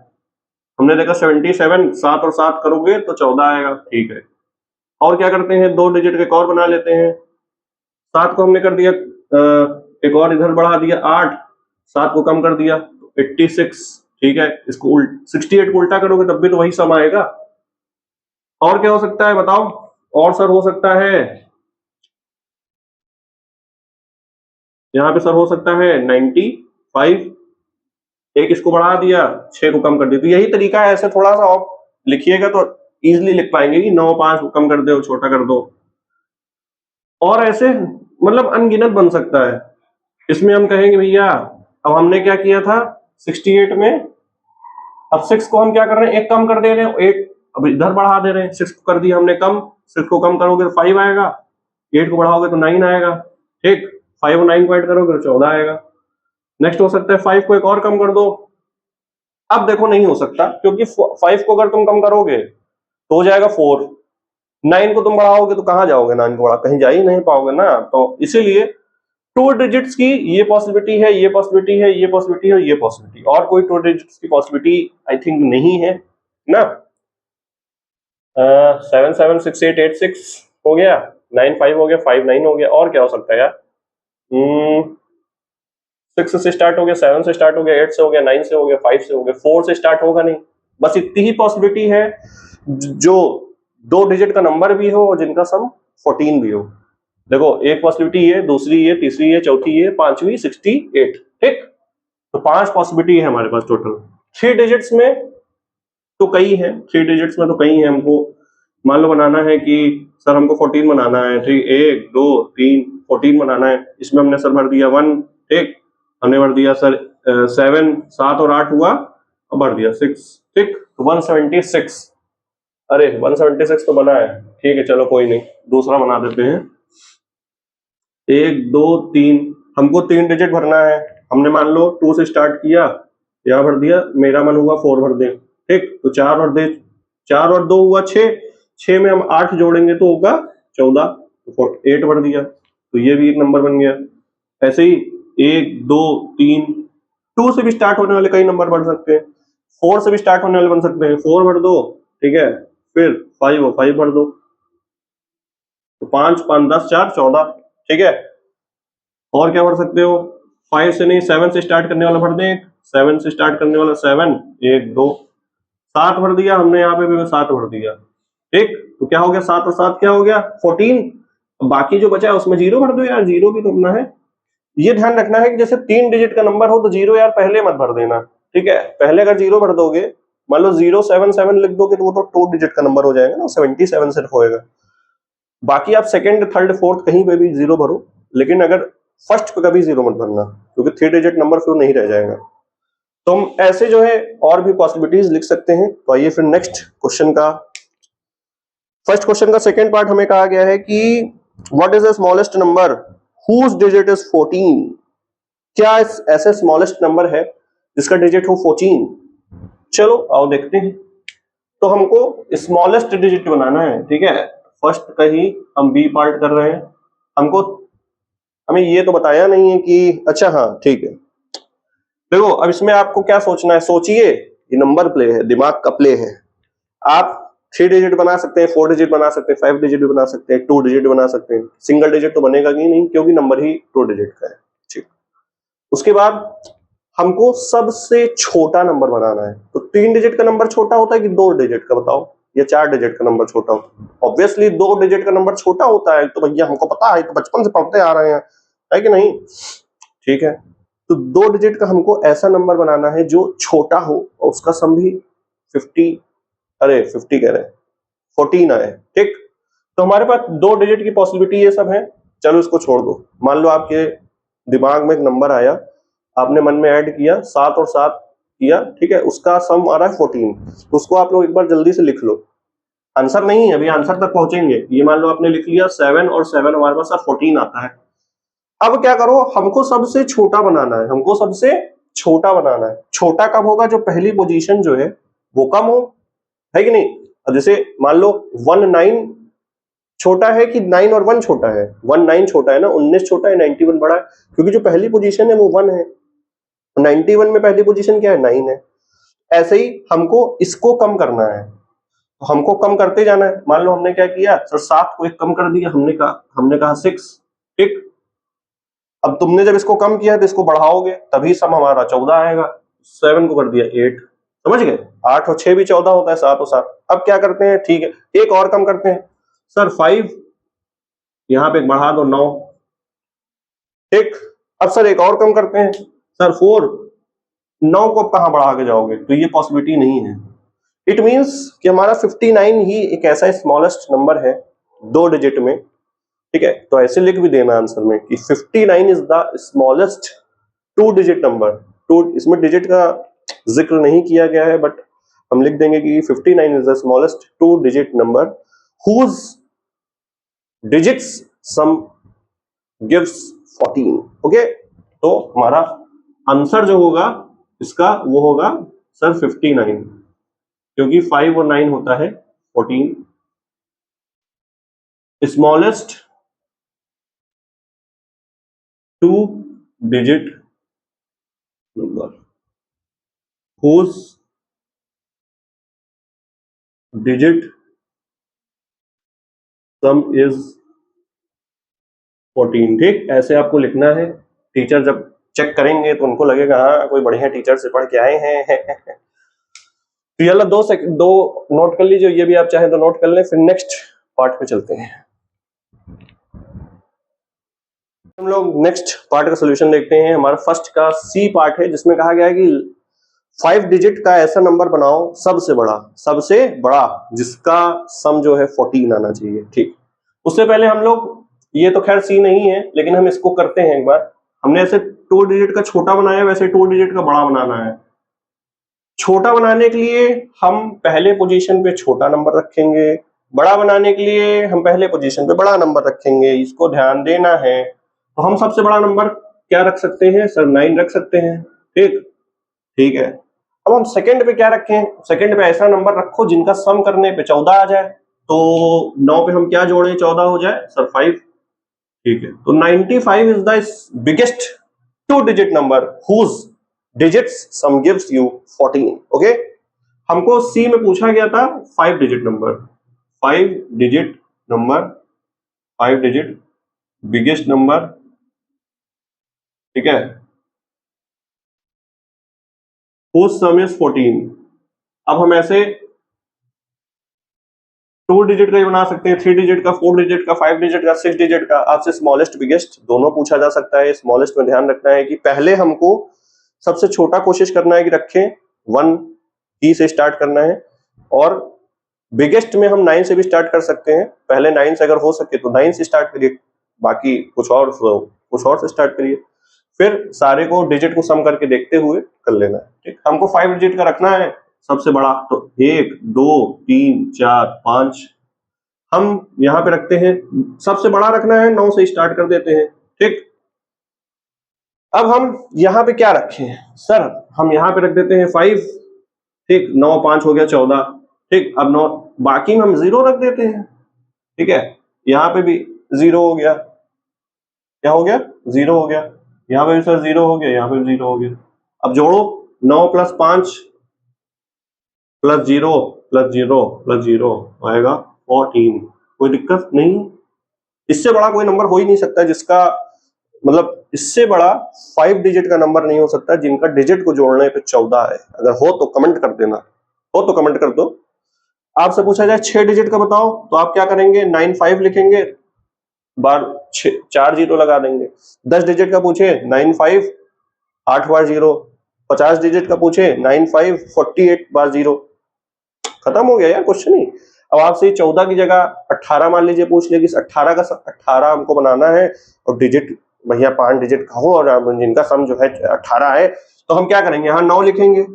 हमने देखा 77, 7 और 7 करोगे तो 14 आएगा, ठीक है। और क्या करते हैं 2 डिजिट के एक और बना लेते हैं, 7 को हमने कर दिया एक और इधर बढ़ा दिया 8, 7 को कम कर दिया 86, ठीक है। इसको 68 को उल्टा करोगे तब भी तो वही सम आएगा। और क्या हो सकता है बताओ, और सर हो सकता है यहाँ पे सर हो सकता है 95, एक इसको बढ़ा दिया 6 को कम कर दिया। तो यही तरीका है, ऐसे थोड़ा सा आप लिखिएगा तो इजीली लिख पाएंगे कि 9 5 को कम कर दो, छोटा कर दो, और ऐसे मतलब अनगिनत बन सकता है। इसमें हम कहेंगे भैया अब हमने क्या किया था 68 में, अब 6 को हम क्या कर रहे हैं एक कम कर दे रहे हैं, 8 अब इधर बढ़ा दे रहे हैं, 6 को कर दिया हमने कम, 6 को कम करोगे तो 5 आएगा, 8 को बढ़ाओगे तो 9 आएगा, ठीक। 5 और 9 को ऐड करोगे तो 14 आएगा। नेक्स्ट हो सकता है 5 को एक और कम कर दो, अब देखो नहीं हो सकता क्योंकि 5 को अगर तुम कम करोगे तो हो जाएगा 4, 9 को तुम बढ़ाओगे तो कहां जाओगे, 9 को बढ़ा कहीं जा ही नहीं पाओगे ना। तो इसीलिए 2 डिजिट्स की ये पॉसिबिलिटी है, ये पॉसिबिलिटी है, ये पॉसिबिलिटी है, ये पॉसिबिलिटी, और कोई 2 डिजिट्स की पॉसिबिलिटी आई थिंक नहीं है ना। 7 7 6 8 8 6 हो गया, 9 5 हो गया, 5 9 हो गया, और क्या हो सकता है यार, 6 से स्टार्ट हो गया, 7 से स्टार्ट हो गया, 8 से हो गया, 9 से हो गया, 5 से हो गया, 4 से स्टार्ट होगा नहीं। बस इतनी ही पॉसिबिलिटी है जो 2 डिजिट का नंबर भी हो और जिनका सम 14 भी हो। देखो एक पॉसिबिलिटी ये, दूसरी ये, तीसरी ये, चौथी ये, पांचवी 68, ठीक। तो 5 पॉसिबिलिटी है हमारे पास टोटल। 3 डिजिट्स में तो कई है, 3 डिजिट्स में तो कई है। हमको मान लो बनाना है कि सर हमको 14 बनाना है, ठीक, 1 2 3 14 बनाना है। इसमें हमने सर भर दिया 1, ठीक, हमने भर दिया सर 7, 7 और 8 हुआ और भर दिया 6, ठीक, 176। अरे 176 तो बना है, ठीक है, चलो कोई नहीं, दूसरा बना देते हैं। 1 2 3, हमको 3 डिजिट भरना है। हमने मान लो 2 से स्टार्ट किया, यहाँ भर दिया, मेरा मन हुआ 4 भर दे, ठीक, तो 4 भर दे, 4 और 2 हुआ 6, 6 में हम 8 जोड़ेंगे तो होगा 14, तो 8 भर दिया, तो ये भी एक नंबर बन गया। ऐसे ही 1 2 3, 2 से भी स्टार्ट होने वाले कई नंबर बन सकते हैं, 4 से भी स्टार्ट होने वाले बन सकते हैं, 4 भर दो, ठीक है, फिर 5 भर दो, तो 5 5 10 4 14, ठीक है। और क्या भर सकते हो, 5 से नहीं 7 से स्टार्ट करने वाला भर दे, 7 से स्टार्ट करने वाला 7, 1 2, 7 भर दिया हमने, यहाँ पे भी 7 भर दिया, ठीक, तो क्या हो गया, 7 और 7 क्या हो गया 14, बाकी जो बचा है उसमें 0 भर दो यार, 0 भी तो अपना है। ये ध्यान रखना है कि जैसे 3 डिजिट का नंबर हो तो 0 यार पहले मत भर देना, ठीक है, पहले अगर 0 भर दोगे, मान लो 077 लिख दोगे तो वो तो 2 डिजिट का नंबर हो जाएगा ना, 77 सिर्फ होएगा। बाकी आप सेकंड थर्ड फोर्थ कहीं पे भी 0 भरो, लेकिन अगर फर्स्ट पे कभी 0 मत भरना, क्योंकि 3 डिजिट नंबर फिर नहीं रह जाएगा। तो हम ऐसे जो है और भी पॉसिबिलिटीज लिख सकते हैं। तो आइए फिर नेक्स्ट क्वेश्चन का, फर्स्ट क्वेश्चन का सेकंड पार्ट हमें कहा गया है कि what is the smallest number whose digit is 14, क्या ऐसे स्मॉलेस्ट नंबर है जिसका डिजिट हो 14। चलो आओ देखते हैं। तो हमको स्मॉलेस्ट डिजिट बनाना है, ठीक है, फर्स्ट का ही हम बी पार्ट कर रहे हैं, हमको हमें ये तो बताया नहीं है कि, अच्छा हाँ ठीक है, देखो अब इसमें आपको क्या सोचना है, सोचिए, ये नंबर प्ले है, दिमाग का प्ले है। आप 3 डिजिट बना सकते हैं, 4 डिजिट बना सकते हैं, 5 डिजिट भी बना सकते हैं, 2 डिजिट बना सकते हैं, सिंगल डिजिट तो बनेगा कि नहीं, क्योंकि नंबर ही 2 डिजिट का है, ठीक। उसके बाद हमको सबसे छोटा नंबर बनाना है। तो 3 डिजिट का नंबर छोटा होता है कि 2 डिजिट का, बताओ, या 4 डिजिट का नंबर छोटा होता है? ऑब्वियसली 2 डिजिट का नंबर छोटा होता है, तो भैया हमको पता है, तो बचपन से पढ़ते आ रहे हैं, है कि नहीं, ठीक है। तो 2 डिजिट का हमको ऐसा नंबर बनाना है जो छोटा हो और उसका सम भी 50, अरे 50 कह रहे हैं, 14 आए, ठीक। तो हमारे पास 2 डिजिट की पॉसिबिलिटी ये सब है। चलो इसको छोड़ दो, मान लो आपके दिमाग में एक नंबर आया, आपने मन में ऐड किया, 7 और 7 किया, ठीक है, उसका सम आ रहा है 14, तो उसको आप लोग एक बार जल्दी से लिख लो। आंसर नहीं है, अभी आंसर तक पहुंचेंगे। ये मान लो आपने लिख लिया 7 और 7 हमारे पास 14 आता है। अब क्या करो, हमको सबसे छोटा बनाना है, हमको सबसे छोटा बनाना है। छोटा कब होगा, जो पहली पोजीशन जो है वो कम हो, है कि नहीं। अब जैसे मान लो 19 छोटा है कि 9 और 1 छोटा है, 19 छोटा है ना, 19 छोटा है, 91 बड़ा है, क्योंकि जो पहली पोजीशन है वो 1 है, 91 में पहली पोजीशन क्या है, 9 है। ऐसे ही हमको इसको कम करना है, तो हमको कम करते जाना है। मान लो हमने क्या किया सर, 7 को 1 कम कर दिया, हमने कहा 6, ठीक। अब तुमने जब इसको कम किया तो इसको बढ़ाओगे, तभी सम हमारा 14 आएगा। 7 को कर दिया 8, समझ गए, 8 और 6 भी 14 होता है, 7 और 7। अब क्या करते हैं, ठीक है, एक और कम करते हैं सर, 5 यहां पे बढ़ा दो 9, ठीक। अब सर एक और कम करते हैं सर, 4, 9 को कहां बढ़ा के जाओगे, तो ये पॉसिबिलिटी नहीं है। इट मींस कि हमारा 59 ही एक ऐसा स्मॉलेस्ट नंबर है 2 डिजिट में, ठीक है। तो ऐसे लिख भी देना आंसर में कि 59 is the smallest 2 digit number. 2 इसमें डिजिट का जिक्र नहीं किया गया है, बट हम लिख देंगे कि 59 is the smallest 2 digit number whose digits sum gives 14, okay. तो हमारा आंसर जो होगा इसका वो होगा सर 59, क्योंकि 5 और 9 होता है 14। Smallest 2 digit number whose digit sum is 14, ठीक। ऐसे आपको लिखना है, टीचर जब चेक करेंगे तो उनको लगेगा हाँ कोई बढ़िया टीचर से पढ़ के आए हैं। तो ये 2 नोट कर लीजिए, ये भी आप चाहें तो नोट कर लें, फिर नेक्स्ट पार्ट पे चलते हैं। हम लोग नेक्स्ट पार्ट का सोल्यूशन देखते हैं। हमारा फर्स्ट का सी पार्ट है, जिसमें कहा गया है कि 5 डिजिट का ऐसा नंबर बनाओ सबसे बड़ा जिसका सम जो है 14 आना चाहिए, ठीक। उससे पहले हम लोग, ये तो खैर सी नहीं है, लेकिन हम इसको करते हैं एक बार। हमने ऐसे 2 डिजिट का छोटा बनाया, वैसे 2 डिजिट का बड़ा बनाना है। छोटा बनाने के लिए हम पहले पोजीशन पे छोटा नंबर रखेंगे, बड़ा बनाने के लिए हम पहले पोजीशन पे बड़ा नंबर रखेंगे, इसको ध्यान देना है। तो हम सबसे बड़ा नंबर क्या रख सकते हैं सर, 9 रख सकते हैं, ठीक। ठीक है, अब हम सेकंड पे क्या रखें? सेकंड पे ऐसा नंबर रखो जिनका सम करने पे 14 आ जाए। तो 9 पे हम क्या जोड़ें 14 हो जाए? सर 5। ठीक है, तो 95 is the biggest 2-digit number whose digits sum gives you 14। Okay, हमको सी में पूछा गया था 5-digit number, 5-digit number, 5-digit biggest number, ठीक है, whose sum is 14। अब हम ऐसे 2-digit का ही बना सकते हैं, 3-digit का, 4-digit का, 5-digit का, 6-digit का। आपसे स्मॉलेस्ट बिगेस्ट दोनों पूछा जा सकता है। स्मॉलेस्ट में ध्यान रखना है कि पहले हमको सबसे छोटा कोशिश करना है कि रखें 1 ही से स्टार्ट करना है, और बिगेस्ट में हम 9 से भी स्टार्ट कर सकते हैं। पहले 9 से अगर हो सके तो 9 से स्टार्ट करिए, बाकी कुछ और से स्टार्ट करिए, फिर सारे को डिजिट को सम करके देखते हुए कर लेना है। ठीक, हमको 5 डिजिट का रखना है सबसे बड़ा, तो 1 2 3 4 5 हम यहां पे रखते हैं। सबसे बड़ा रखना है, 9 से स्टार्ट कर देते हैं। ठीक, अब हम यहां पे क्या रखें? सर हम यहां पे रख देते हैं 5। ठीक, 9 5 हो गया 14। ठीक, अब 9 बाकी में हम 0 रख देते हैं। ठीक है, यहाँ पे भी 0 हो गया, क्या हो गया? 0 हो गया। यहाँ पे भी सर 0 हो गया, यहाँ पे भी 0 हो गया। अब जोड़ो, 9 + 5 + 0 + 0 + 0 आएगा 14। कोई दिक्कत नहीं, इससे बड़ा कोई नंबर हो ही नहीं सकता जिसका मतलब इससे बड़ा 5 डिजिट का नंबर नहीं हो सकता जिनका डिजिट को जोड़ने पे 14 है। अगर हो तो कमेंट कर देना, हो तो कमेंट कर दो। आपसे पूछा जाए 6 डिजिट का बताओ, तो आप क्या करेंगे? 95 लिखेंगे, बार 4 0 लगा देंगे। 10 डिजिट का पूछे 95 8 बार 0, 50 डिजिट का पूछे 95 48 बार 0, खत्म हो गया यार क्वेश्चन ही। अब आपसे 14 की जगह 18 मान लीजिए पूछ ले कि 18 हमको बनाना है, और डिजिट भैया 5 डिजिट का हो और जिनका सम जो है 18 है, तो हम क्या करेंगे? यहाँ 9 लिखेंगे,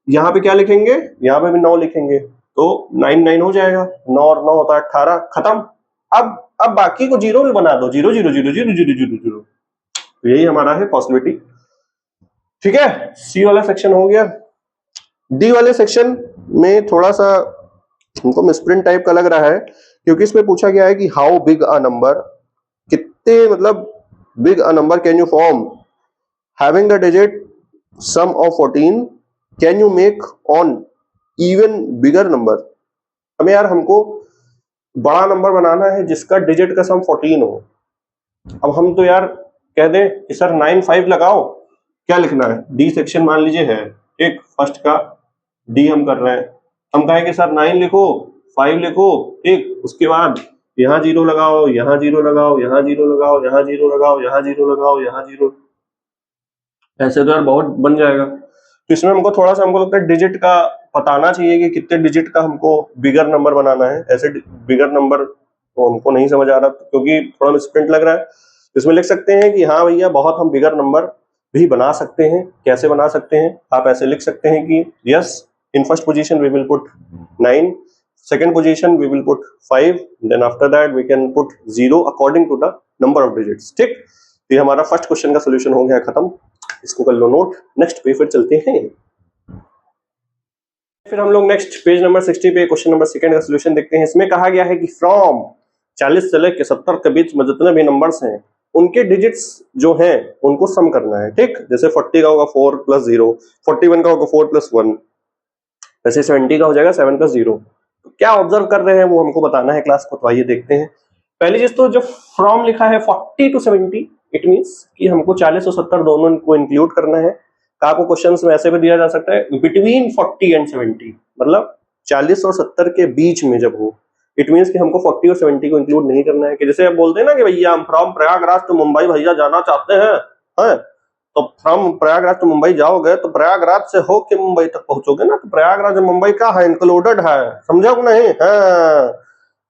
यहाँ पे क्या लिखेंगे? यहाँ पे भी 9 लिखेंगे, तो 9 9 हो जाएगा, 9 और 9 होता है 18, खत्म। अब बाकी को 0 में बना दो, 0 0 0 0 0 0 0, तो यही हमारा है पॉसिबिलिटी। ठीक है, सी वाला सेक्शन हो गया। डी वाले सेक्शन में थोड़ा सा हमको मिसप्रिंट टाइप का लग रहा है, क्योंकि इसमें पूछा गया है कि हाउ बिग अ नंबर, कितने मतलब big a number can you form having the digit some of 14 can you make on even bigger number. हमें यार हमको बड़ा नंबर बनाना है जिसका डिजिट का सम 14 हो। अब हम तो यार कह दें कि सर 9 5 लगाओ, क्या लिखना है? डी सेक्शन मान लीजिए है, एक फर्स्ट का डी हम कर रहे हैं, हम कहेंगे सर 9 लिखो 5 लिखो, एक उसके बाद यहाँ 0 लगाओ, यहाँ 0 लगाओ, यहाँ 0 लगाओ, यहाँ 0 लगाओ, यहाँ 0 लगाओ, यहाँ 0, ऐसे तो यार बहुत बन जाएगा। तो इसमें हमको थोड़ा सा हमको लगता है डिजिट का बताना चाहिए कि कितने डिजिट का हमको बिगर नंबर बनाना है। ऐसे बिगर नंबर तो हमको नहीं समझ आ रहा, क्योंकि थोड़ा मिसप्रिंट लग रहा है। इसमें लिख सकते हैं कि हाँ भैया बहुत हम बिगर नंबर भी बना सकते हैं। कैसे बना सकते हैं? आप ऐसे लिख सकते हैं कि yes, in first position we will put 9, second position we will put 5, then after that we can put 0 according to the number of digits. ठीक, तो ये हमारा फर्स्ट क्वेश्चन का सोल्यूशन हो गया खत्म, इसको कर लो नोट। नेक्स्ट पे फिर चलते हैं। फिर हम लोग नेक्स्ट पेज नंबर 60 पे क्वेश्चन नंबर सेकंड का सोल्यूशन देखते हैं। इसमें कहा गया है कि फ्रॉम 40 से लेकर 70 के बीच में जितने भी नंबर्स हैं उनके डिजिट्स जो हैं उनको सम करना है। ठीक, जैसे 40 का होगा 4 + 0, 41 का होगा 4 + 1, वैसे 70 का हो जाएगा 7 + 0। तो क्या ऑब्जर्व कर रहे हैं वो हमको बताना है क्लास को, तो आइए देखते हैं। पहली चीज तो जो फ्रॉम लिखा है 40 to 70, इट मींस कि हमको 40 और 70 दोनों को इंक्लूड करना है। आपको क्वेश्चंस में ऐसे भी दिया जा सकता है बिटवीन 40 एंड 70, मतलब 40 और 70 के बीच में जब हो, इट मींस कि हमको 40 और 70 को इंक्लूड नहीं करना है। कि जैसे आप बोलते हैं ना कि भैया हम फ्रॉम प्रयागराज टू मुंबई भैया जाना चाहते हैं, हैं? तो फ्रॉम प्रयागराज टू मुंबई जाओगे तो प्रयागराज से होके मुंबई तक पहुंचोगे ना, तो प्रयागराज और मुंबई का है इंक्लूडेड है, समझो कि नहीं? हाँ,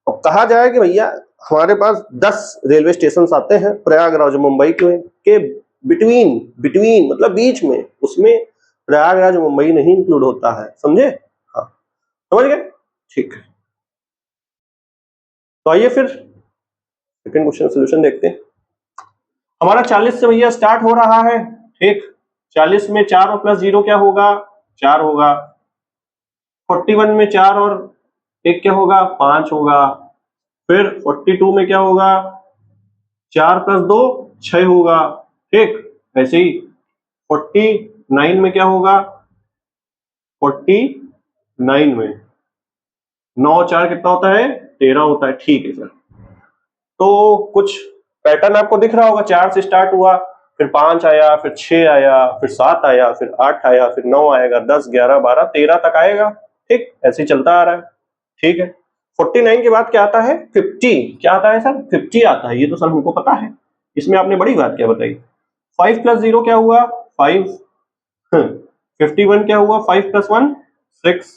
तो कहा जाए कि भैया हमारे पास 10 रेलवे स्टेशन आते हैं प्रयागराज मुंबई के बिटवीन, बिटवीन मतलब बीच में, उसमें प्रयागराज मुंबई नहीं इंक्लूड होता है, समझे? हाँ, समझ गए? ठीक है, तो आइए फिर सेकंड क्वेश्चन सोल्यूशन देखते हैं। हमारा 40 से भैया स्टार्ट हो रहा है। ठीक, 40 में 4 और प्लस 0 क्या होगा, 4 होगा। 41 में 4 और 1 क्या होगा, 5 होगा। फिर 42 में क्या होगा, 4 प्लस 2 6 होगा। ठीक, ऐसे ही 49 में क्या होगा, 49 में 9 4 कितना होता है, 13 होता है। ठीक है सर, तो कुछ पैटर्न आपको दिख रहा होगा। 4 से स्टार्ट हुआ, फिर 5 आया, फिर 6 आया, फिर 7 आया, फिर 8 आया, फिर 9 आएगा, 10 11 12 13 तक आएगा। ठीक, ऐसे ही चलता आ रहा है। ठीक है, 49 के बाद क्या आता है, 50। क्या आता है सर, 50 आता है। ये तो सर हमको पता है, इसमें आपने बड़ी बात क्या बताई। 5 प्लस 0 क्या हुआ, 5। 51 क्या हुआ, 5 प्लस 1 6।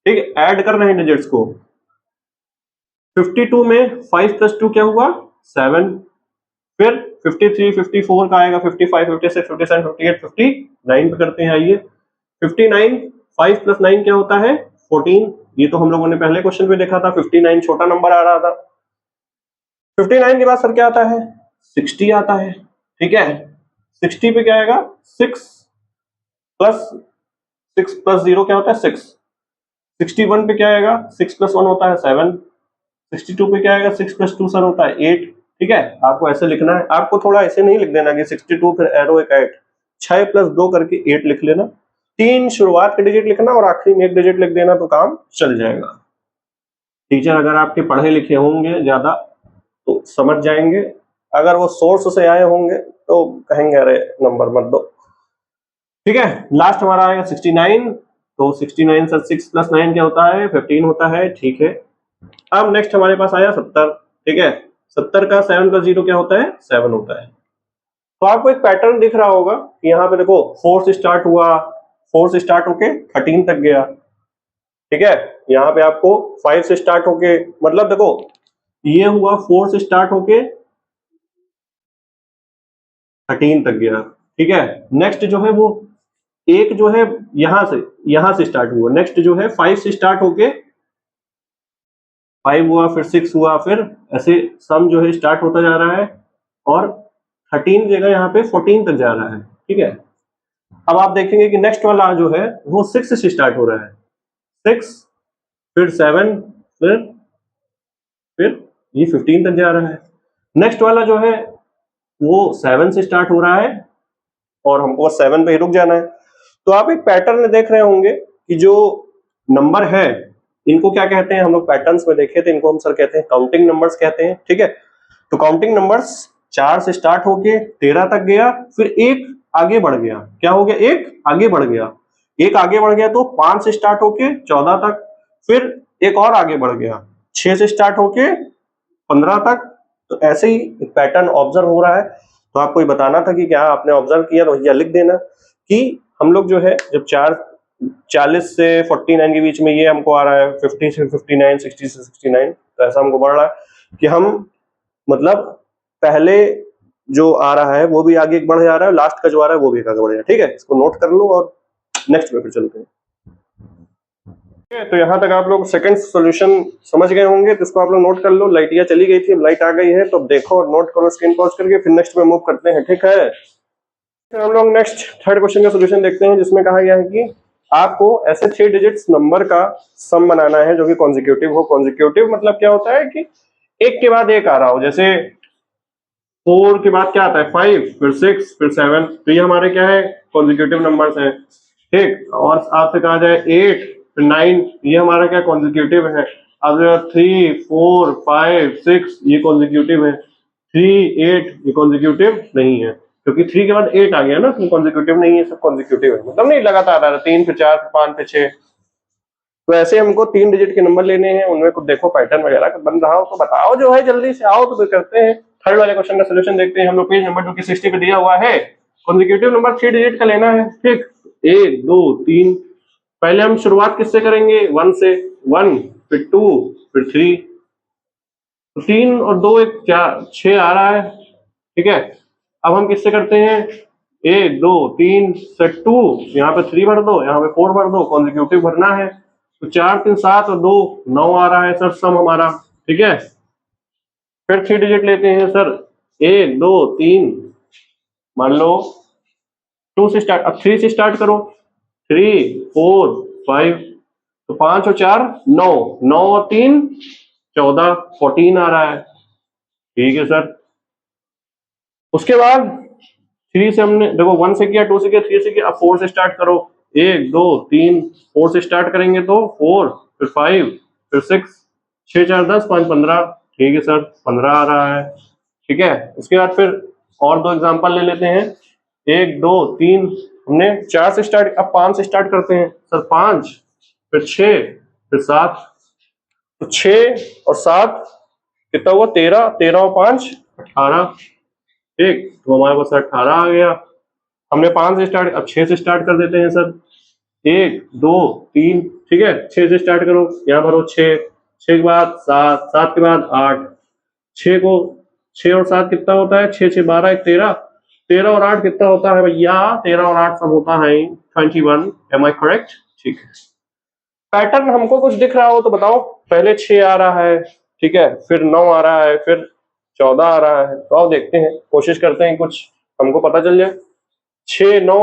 ठीक है, ऐड कर रहे हैं डिजिट्स को। 52 में 5 प्लस 2 क्या हुआ, 7। फिर 53 54 का आएगा, 55 56 57 58 59 पे करते हैं। आइए 59, 5 प्लस 9 क्या होता है, 14। ये तो हम लोगों ने पहले क्वेश्चन पे देखा था, 59 छोटा नंबर आ रहा था। 59 के बाद सर क्या आता है, 60 आता है। ठीक है, 60 पे क्या आएगा, 6 प्लस 0 क्या होता है, 6। 61 पे क्या आएगा, 6 प्लस 1 होता है 7। 62 पे क्या आएगा, 6 प्लस 2 सर होता है 8। ठीक है, आपको ऐसे लिखना है। आपको थोड़ा ऐसे नहीं लिख देना कि 62 फिर एरो एक 8, 6 प्लस 2 करके 8 लिख लेना। 3 शुरुआत के डिजिट लिखना और आखिरी में 1 डिजिट लिख देना, तो काम चल जाएगा। टीचर अगर आपके पढ़े लिखे होंगे ज्यादा तो समझ जाएंगे, अगर वो सोर्स से आए होंगे तो कहेंगे अरे नंबर मत दो। ठीक है, लास्ट हमारा आएगा 69। तो 69 सर 6 प्लस 9 क्या होता है, 15 होता है। ठीक है, अब नेक्स्ट हमारे पास आया 70। ठीक है, 70 का 7 प्लस 0 क्या होता है, 7 होता है। तो आपको एक पैटर्न दिख रहा होगा कि यहाँ पे देखो 4 से स्टार्ट हुआ, 4 से स्टार्ट होके 13 तक गया। ठीक है, यहाँ पे आपको 5 से स्टार्ट होके, मतलब देखो ये हुआ 4 से स्टार्ट होके 13 तक गया। ठीक है, नेक्स्ट जो है वो एक जो है यहां से स्टार्ट हुआ। नेक्स्ट जो है 5 से स्टार्ट होके 5 हुआ, फिर 6 हुआ, फिर ऐसे सम जो है स्टार्ट होता जा रहा है और 13 की जगह यहाँ पे 14 तक जा रहा है। ठीक है, अब आप देखेंगे कि नेक्स्ट वाला जो है वो 6 से स्टार्ट हो रहा है। 6 फिर 7 फिर ये 15 तक जा रहा है। नेक्स्ट वाला जो है वो 7 से स्टार्ट हो रहा है और हमको 7 पे ही रुक जाना है। तो आप एक पैटर्न देख रहे होंगे कि जो नंबर है इनको क्या कहते हैं, हम लोग पैटर्न्स में देखे थे, इनको हम सर कहते हैं काउंटिंग नंबर्स कहते हैं। ठीक है, तो काउंटिंग नंबर्स 4 से स्टार्ट होके 13 तक गया, फिर एक आगे बढ़ गया। क्या हो गया, एक आगे बढ़ गया। एक आगे बढ़ गया तो 5 से स्टार्ट होके 14 तक, फिर एक और आगे बढ़ गया 6 से स्टार्ट होके 15 तक। तो ऐसे ही पैटर्न ऑब्जर्व हो रहा है। तो आपको ये बताना था कि क्या आपने ऑब्जर्व किया, तो भैया लिख देना कि हम लोग जो है जब 40 से 49 के बीच में ये हमको आ रहा है, 50 से 59, 60 से 69, तो ऐसा हमको बढ़ रहा है कि हम मतलब पहले जो आ रहा है वो भी आगे बढ़ जा रहा है, लास्ट का जो आ रहा है वो भी आगे बढ़ जा रहा है। ठीक है, इसको नोट कर लो और नेक्स्ट पे फिर चलते हैं। तो यहाँ तक आप लोग सेकंड सॉल्यूशन समझ गए होंगे, तो इसको आप लोग नोट कर लो। लाइटिया चली गई थी, अब लाइट आ गई है, तो देखो और नोट करो स्क्रीन पॉज करके, फिर नेक्स्ट पे मूव करते हैं। ठीक है, फिर हम लोग नेक्स्ट थर्ड क्वेश्चन का सॉल्यूशन देखते हैं, जिसमें कहा गया है कि आपको ऐसे 3 डिजिट्स नंबर का सम बनाना है जो कि कॉन्जिक्यूटिव हो। कॉन्जिक्यूटिव मतलब क्या होता है कि एक के बाद एक आ रहा हो। जैसे 4 के बाद क्या आता है, 5, फिर 6, फिर 7, तो ये हमारे क्या है, कॉन्जिक्यूटिव नंबर्स हैं। ठीक, और आपसे कहा जाए 8 फिर 9, ये हमारा क्या कॉन्जिक्यूटिव है। अब 3 4 5 6 ये कॉन्जिक्यूटिव है। 3 8 ये कॉन्जिक्यूटिव नहीं है, क्योंकि 3 के बाद 8 आ गया ना, तो कॉन्जिक्यूटिव नहीं है, सब कॉन्जिक्यूटिव है, मतलब नहीं लगातार आ रहा है। 3 फिर 4 फिर 5 फिर 6, तो ऐसे हमको 3 डिजिट के नंबर लेने हैं, उनमें कुछ देखो पैटर्न वगैरह बन रहा हो तो बताओ, जो है जल्दी से आओ तो फिर करते हैं। थर्ड वाले क्वेश्चन का सोल्यूशन देखते हैं हम लोग। पेज नंबर जो कि 60 पे दिया हुआ है, कॉन्जिक्यूटिव नंबर 3 डिजिट का लेना है। ठीक, 1 2 3, पहले हम शुरुआत किससे करेंगे, 1 से। 1 फिर 2 फिर 3, तो 3 और 2 1 4 6 आ रहा है। ठीक है, अब हम किससे करते हैं, 1 2 3 से 2, यहाँ पे 3 भर दो, यहाँ पे 4 भर दो, कॉन्जिक्यूटिव भरना है। तो 4 3 7 और 2 9 आ रहा है सर सम हमारा। ठीक है, फिर 3 डिजिट लेते हैं सर, 1 2 3, मान लो 2 से स्टार्ट, अब 3 से स्टार्ट करो, 3 4 5, तो 5 और 4 9, 9 और 3 14, 14 आ रहा है। ठीक है सर। उसके बाद 3 से हमने देखो 1 से किया, 2 से किया, 3 से किया, अब 4 से स्टार्ट करो, 1 2 3, 4 से स्टार्ट करेंगे तो 4, फिर 5, फिर 6, 6 4 10, 5 15। ठीक है सर, 15 आ रहा है। ठीक है। उसके बाद फिर और 2 एग्जांपल ले लेते हैं, 1 2 3, हमने 4 से स्टार्ट, अब 5 से स्टार्ट करते हैं सर, 5, फिर 6, फिर 7, तो 6 और 7 कितना हुआ, 13, 13 और 5 18। ठीक, तो हमारे पास 18 आ गया। हमने 5 से स्टार्ट, अब 6 से स्टार्ट कर देते हैं सर, 1 2 3। ठीक है, 6 से स्टार्ट करो, यहाँ भरो 6, 6 के बाद 7, 7 के बाद 8, 6 को 6 और 7 कितना होता है, 6 6 12 1 13, 13 और 8 कितना होता है भैया, 13 और 8 सब होता है 21। Am I correct? ठीक है। पैटर्न हमको कुछ दिख रहा हो तो बताओ। पहले 6 आ रहा है, ठीक है, फिर 9 आ रहा है, फिर 14 आ रहा है, तो आओ देखते हैं, कोशिश करते हैं कुछ हमको पता चल जाए। 6 9,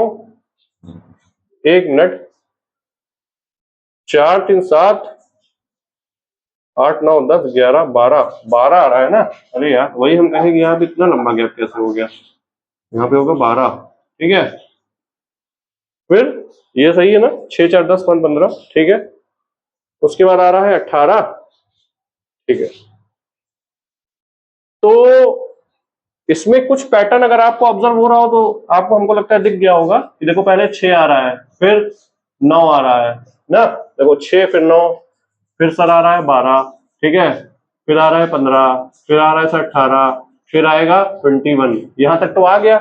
1 मिनट, 4 3 7, 8 9 10 11 12, 12 आ रहा है ना। अरे यार, वही हम कहेंगे यहाँ पे इतना लंबा गैप कैसे हो गया, यहाँ पे होगा 12। ठीक है, फिर ये सही है ना, 6 4 10 5 15। ठीक है, उसके बाद आ रहा है 18। ठीक है, तो इसमें कुछ पैटर्न अगर आपको ऑब्जर्व हो रहा हो तो आपको, हमको लगता है दिख गया होगा कि देखो पहले 6 आ रहा है, फिर 9 आ रहा है ना, देखो 6 फिर 9, फिर सर आ रहा है 12। ठीक है, फिर आ रहा है 15, फिर आ रहा है सर 18, फिर आएगा 21। यहां तक तो आ गया।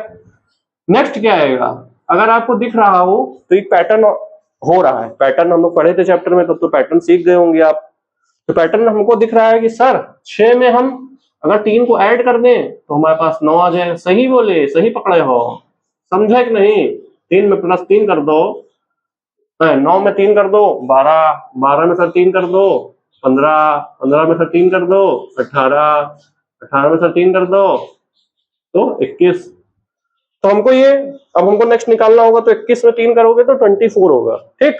नेक्स्ट क्या आएगा, अगर आपको दिख रहा हो तो एक पैटर्न हो रहा है, पैटर्न हम लोग पढ़े थे चैप्टर में, तब तो पैटर्न सीख गए होंगे आप। तो पैटर्न हमको दिख रहा है कि सर 6 में हम अगर 3 को ऐड कर दें तो हमारे पास 9 आ जाए। सही बोले, सही पकड़े हो, समझे कि नहीं? 3 में प्लस 3 कर दो, 9 में 3 कर दो 12, 12 में सर 3 कर दो 15, 15 में सर 3 कर दो 18, 18 में सर 3 कर दो तो 21। तो हमको ये, अब हमको नेक्स्ट निकालना होगा, तो 21 में 3 करोगे तो 24 होगा। ठीक,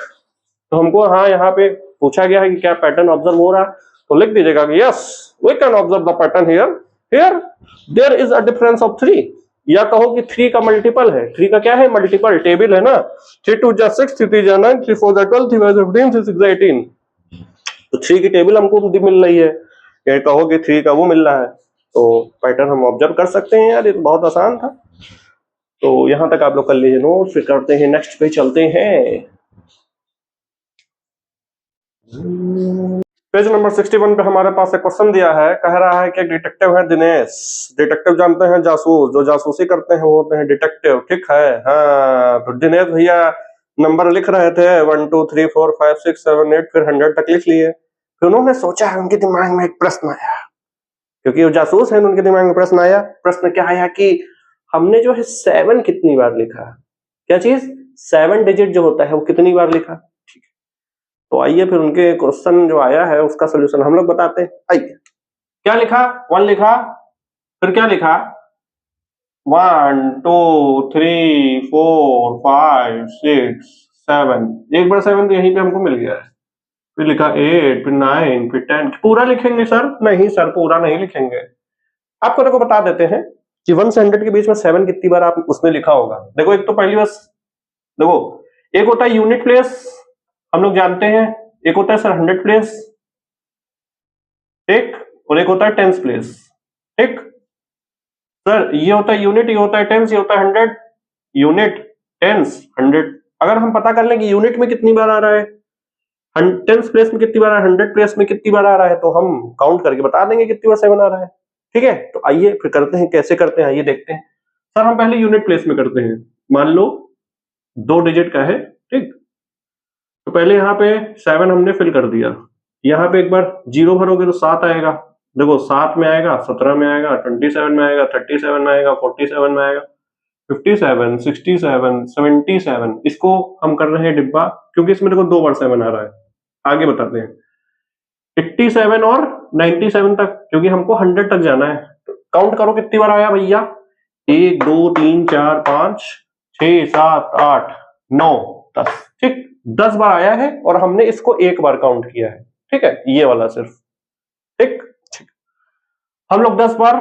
तो हमको हाँ यहाँ पे पूछा गया है कि क्या पैटर्न ऑब्जर्व हो रहा है, तो लिख दीजिएगा कि yes we can observe the pattern here, here there is a difference of 3, या कहो कि 3 का मल्टीपल है। 3 का क्या है, मल्टीपल, टेबल है ना, 3 2 जा 6, 3 3 जा 9, 3 4 जा 12, 3 5 जा 15, 3 6 जा 18। तो 3 की टेबल हमको मिल रही है, या कहो कि 3 का वो मिल रहा है, तो पैटर्न हम ऑब्जर्व कर सकते हैं। यार ये तो बहुत आसान था। तो यहां तक आप लोग कर लीजिए नोट, फिर करते हैं नेक्स्ट पे चलते हैं। पेज नंबर 61 पे हमारे पास एक क्वेश्चन दिया है, कह रहा है कि एक डिटेक्टिव है दिनेश। डिटेक्टिव जानते हैं, जासूस, जो जासूसी करते हैं वो होते हैं डिटेक्टिव। ठीक है, हाँ, तो दिनेश भैया नंबर लिख रहे थे 1 2 3 4 5 6 7 8, फिर 100 तक लिख लिए। फिर उन्होंने सोचा है, उनके दिमाग में एक प्रश्न आया, क्योंकि वो जासूस है, उनके दिमाग में प्रश्न आया। प्रश्न क्या आया कि हमने जो है 7 कितनी बार लिखा, क्या चीज, 7 डिजिट जो होता है वो कितनी बार लिखा। ठीक है, तो आइए फिर उनके क्वेश्चन जो आया है उसका सोल्यूशन हम लोग बताते हैं। आइए, क्या लिखा, 1 लिखा, फिर क्या लिखा, 1 2 3 4 5 6 7, एक बार 7 तो यहीं पे हमको मिल गया है। फिर लिखा 8, फिर 9, फिर 10। पूरा लिखेंगे सर? नहीं सर, पूरा नहीं लिखेंगे। आपको देखो बता देते हैं कि 1 से 100 के बीच में 7 कितनी बार आप उसने लिखा होगा। देखो एक तो पहली बस देखो, एक होता है यूनिट प्लेस, हम लोग जानते हैं, एक होता है सर 100 प्लेस, ठीक, और एक होता है टेंस प्लेस। ठीक सर, ये होता है यूनिट, ये होता है टेंस, ये होता है 100। Unit, tens, 100। अगर हम पता कर लें कि यूनिट में कितनी बार आ रहा है, टेंस प्लेस में कितनी बार आ रहा है, 100 प्लेस में कितनी बार आ रहा है, तो हम काउंट करके बता देंगे कितनी बार 7 आ रहा है। ठीक है, तो आइए फिर करते हैं, कैसे करते हैं आइए देखते हैं। सर हम पहले यूनिट प्लेस में करते हैं। मान लो 2 डिजिट का है, ठीक, तो पहले यहाँ पे 7 हमने फिल कर दिया, यहाँ पे एक बार 0 भरोगे तो 7 आएगा। देखो 7 में आएगा, 17 में आएगा, 27 में आएगा, 37 में आएगा, 47 में आएगा, 57, 67, 77। इसको हम कर रहे हैं डिब्बा, क्योंकि इसमें देखो 2 बार 7 आ रहा है। आगे बताते हैं 87 और 97 तक, क्योंकि हमको 100 तक जाना है। तो काउंट करो कितनी बार आया भैया, 1 2 3 4 5 6 7 8 9 10, ठीक 10 बार आया है और हमने इसको एक बार काउंट किया है, ठीक है, ये वाला सिर्फ, ठीक ठीक हम लोग 10 बार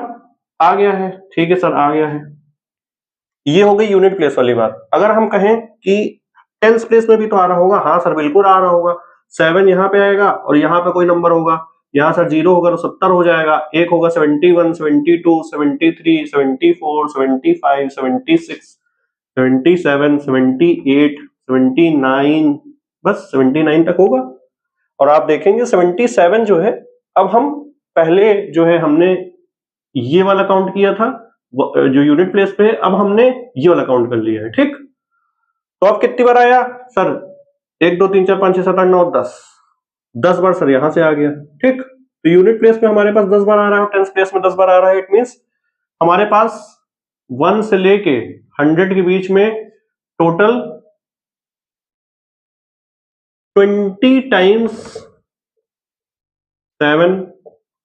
आ गया है, ठीक है सर आ गया है। ये हो गई यूनिट प्लेस वाली बात। अगर हम कहें कि टेंस प्लेस में भी तो आ रहा होगा, हाँ सर बिल्कुल आ रहा होगा। 7 यहाँ पे आएगा और यहाँ पे कोई नंबर होगा, यहाँ सर 0 होगा तो 70 हो जाएगा, एक होगा 71 72 73 74 75 76 77 78 79, बस 79 तक होगा। और आप देखेंगे 77 जो है, अब हम पहले जो है हमने ये वाला काउंट किया था जो यूनिट प्लेस पे है, अब हमने ये वाला काउंट कर लिया है, ठीक। तो अब कितनी बार आया सर, 1 2 3 4 5 6 7 8 9 10 बार सर यहां से आ गया, ठीक। तो यूनिट प्लेस में हमारे पास 10 बार आ रहा है और टेंस प्लेस में 10 बार आ रहा है। इट मींस हमारे पास 1 से लेके 100 के बीच में टोटल 20 टाइम्स 7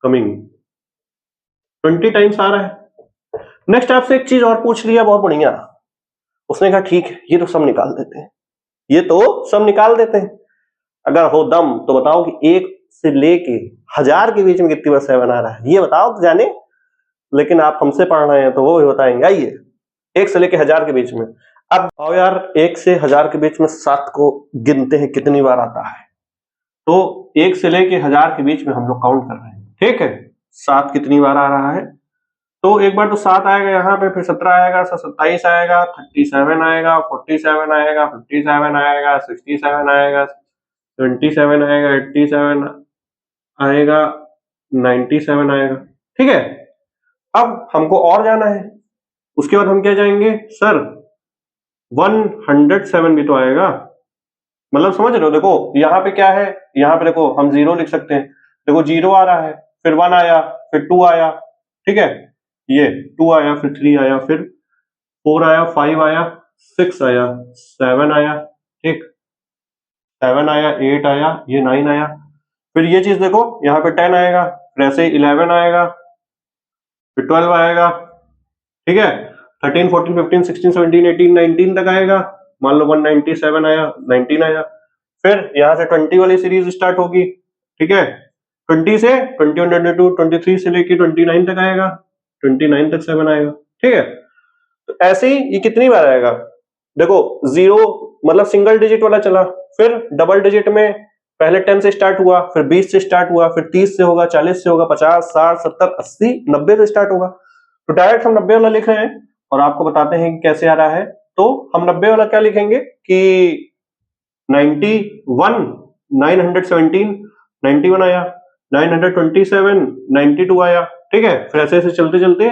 कमिंग, 20 टाइम्स आ रहा है। नेक्स्ट आपसे एक चीज और पूछ लिया, बहुत बढ़िया। उसने कहा ठीक है ये तो सब निकाल देते हैं, ये तो सब निकाल देते हैं, अगर हो दम तो बताओ कि 1 से लेके 1000 के बीच में कितनी बार 7 आ रहा है, ये बताओ तो जाने। लेकिन आप हमसे पढ़ रहे हैं तो वो भी बताएंगे। आइए 1 से लेके 1000 के बीच में, अब आओ यार 1 से 1000 के बीच में 7 को गिनते हैं कितनी बार आता है। तो 1 से लेके 1000 के बीच में हम लोग काउंट कर रहे हैं, ठीक है, 7 कितनी बार आ रहा है। तो एक बार तो 7 आएगा यहाँ पे, फिर 17 आएगा, 27 आएगा, 37 आएगा, 47 आएगा, 57 आएगा, 67 आएगा, 27 आएगा, 87 आएगा, 97 आएगा, ठीक है। अब हमको और जाना है, उसके बाद हम क्या जाएंगे सर 107 भी तो आएगा, मतलब समझ रहे हो। देखो यहाँ पे क्या है, यहाँ पे देखो हम 0 लिख सकते हैं, देखो 0 आ रहा है, फिर 1 आया, फिर 2 आया, ठीक है, ये 2 आया, फिर 3 आया, फिर 4 आया, 5 आया, 6 आया, 7 आया, ठीक 7 आया, 8 आया, ये 9 आया, फिर ये चीज देखो यहाँ पे 10 आएगा, फिर ऐसे 11 आएगा, फिर 12 आएगा, ठीक है, 13 14 15 16 17 18 19 तक आएगा, मान लो 197 आया, 19 आया, फिर यहाँ से 20 वाली सीरीज स्टार्ट होगी, ठीक है, 20 से 21 22 23 से लेके 29 तक आएगा, 29 तक 7 आएगा, ठीक है। तो ऐसे ही ये कितनी बार आएगा, देखो 0 मतलब सिंगल डिजिट वाला चला, फिर डबल डिजिट में पहले 10 से स्टार्ट हुआ, फिर 20 से स्टार्ट हुआ, फिर 30 से होगा, 40 से होगा, 50 60 70 80 90 से स्टार्ट होगा। तो डायरेक्ट हम 90 वाला लिख रहे हैं और आपको बताते हैं कि कैसे आ रहा है। तो हम 90 वाला क्या लिखेंगे कि 91 917 91 आया, 927 92 आया, ठीक है, फिर ऐसे ऐसे चलते चलते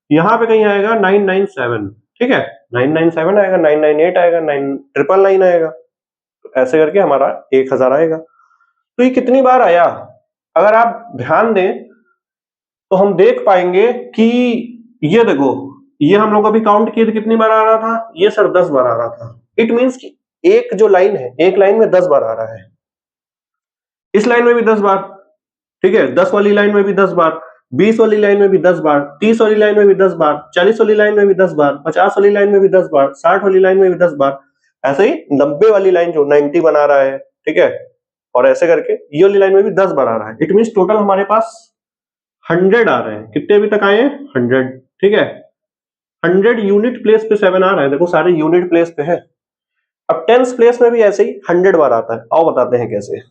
यहाँ पे कहीं आएगा 997, ठीक है, 997 आएगा, 998 आएगा, 999 आएगा, तो ऐसे करके हमारा 1000 आएगा। तो ये कितनी बार आया, अगर आप ध्यान दें तो हम देख पाएंगे कि ये देखो, ये हम लोग अभी काउंट किए थे कितनी बार आ रहा था, ये सर 10 बार आ रहा था। इट मींस कि एक जो लाइन है, एक लाइन में 10 बार आ रहा है, इस लाइन में भी 10 बार, ठीक है, 10 वाली लाइन में भी 10 बार, 20 वाली लाइन में भी 10 बार, 30 वाली लाइन में भी 10 बार, 40 वाली लाइन में भी 10 बार, 50 वाली लाइन में भी 10 बार, 60 वाली लाइन में भी 10 बार, ऐसे ही 90 वाली लाइन जो 90 बना रहा है, ठीक है, और ऐसे करके ये वाली लाइन में भी 10 बार आ रहा है। इट मींस टोटल हमारे पास 100 आ रहे हैं। कितने अभी तक आए हैं 100, ठीक है, 100 यूनिट प्लेस पे 7 आ रहा है, देखो सारे यूनिट प्लेस पे है। अब टेंस प्लेस में भी ऐसे ही 100 बार आता है, आओ बताते हैं कैसे।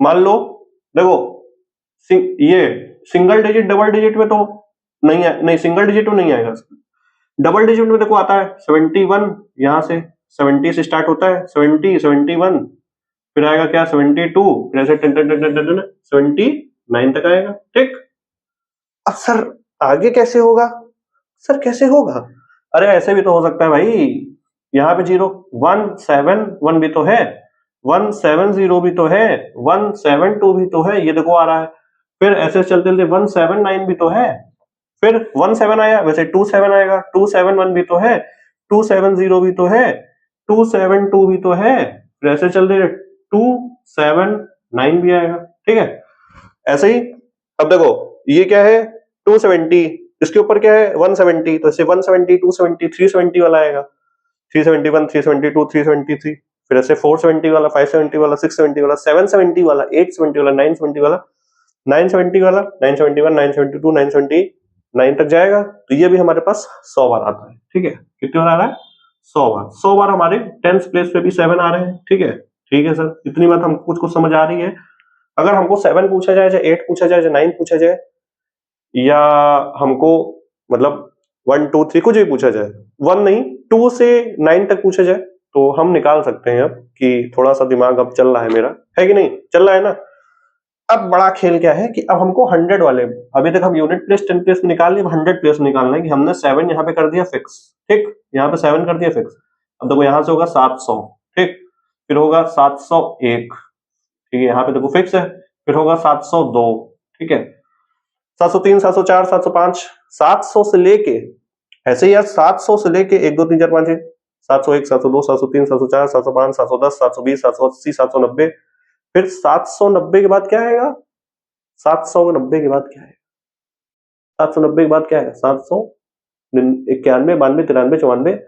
मान लो देखो ये सिंगल डिजिट डबल डिजिट में तो नहीं है, नहीं सिंगल डिजिट में नहीं आएगा, डबल डिजिट में देखो आता है 71, यहां से 70 से स्टार्ट होता है, 70 71, फिर आएगा क्या 72, फिर ऐसे 79 तक आएगा, ठीक। अब सर आगे कैसे होगा, सर कैसे होगा, अरे ऐसे भी तो हो सकता है भाई, यहाँ पे 0 171 भी तो है, 170 भी तो है, 172 भी तो है, ये देखो आ रहा है, फिर ऐसे चलते चलते 179 भी तो है, फिर 17 आया, वैसे 27 आएगा, 271 भी तो है, 270 भी तो है, 272 भी तो है, फिर ऐसे चलते 279 भी आएगा, ठीक है, ऐसे ही। अब देखो ये क्या है 270, इसके ऊपर क्या है 170, तो ऐसे 170 270 370 वाला आएगा, 371, 372, 373, फिर ऐसे 470 वाला, 570 वाला, 670 वाला, 770 वाला, 870 वाला, 970 वाला, 970 वाला, 971, 972, 979 तक जाएगा। तो ये भी हमारे पास 100 बार आता है। ठीक है, कितनी बार आ रहा है? 100 बार। 100 बार हमारे 10th प्लेस पे भी 7 आ रहे हैं। ठीक है, ठीक है सर, इतनी बात हमको कुछ समझ आ रही है। अगर हमको 7 पूछा जाए, चाहे 8 पूछा जाए, चाहे 9 पूछा जाए, या हमको मतलब 1 2 3 कुछ भी पूछा जाए, 1 नहीं 2 से 9 तक पूछा जाए, तो हम निकाल सकते हैं अब कि थोड़ा सा दिमाग अब चल रहा है मेरा, है कि नहीं? चल रहा है ना? अब बड़ा खेल क्या है कि अब हमको 100 वाले, अभी तक हम यूनिट प्लेस 10 प्लेस निकाल लिए, अब 100 प्लेस निकालना है कि हमने 7 यहाँ पे कर दिया फिक्स। ठीक, यहाँ पे 7 कर दिया फिक्स। अब देखो यहाँ से होगा 700, ठीक, फिर होगा 701, ठीक है, यहाँ पे देखो फिक्स है, फिर होगा 702, ठीक है, 703, 704, 705, 700 से लेके ऐसे ही यार 700 से लेके 1 2 3 4 5 6 701, 702, 703, 704, 705, 710, 720, 780, 790, फिर 790 के बाद क्या आएगा? 790 के बाद क्या है? 790 के बाद क्या है? 791, 92, 93, 94,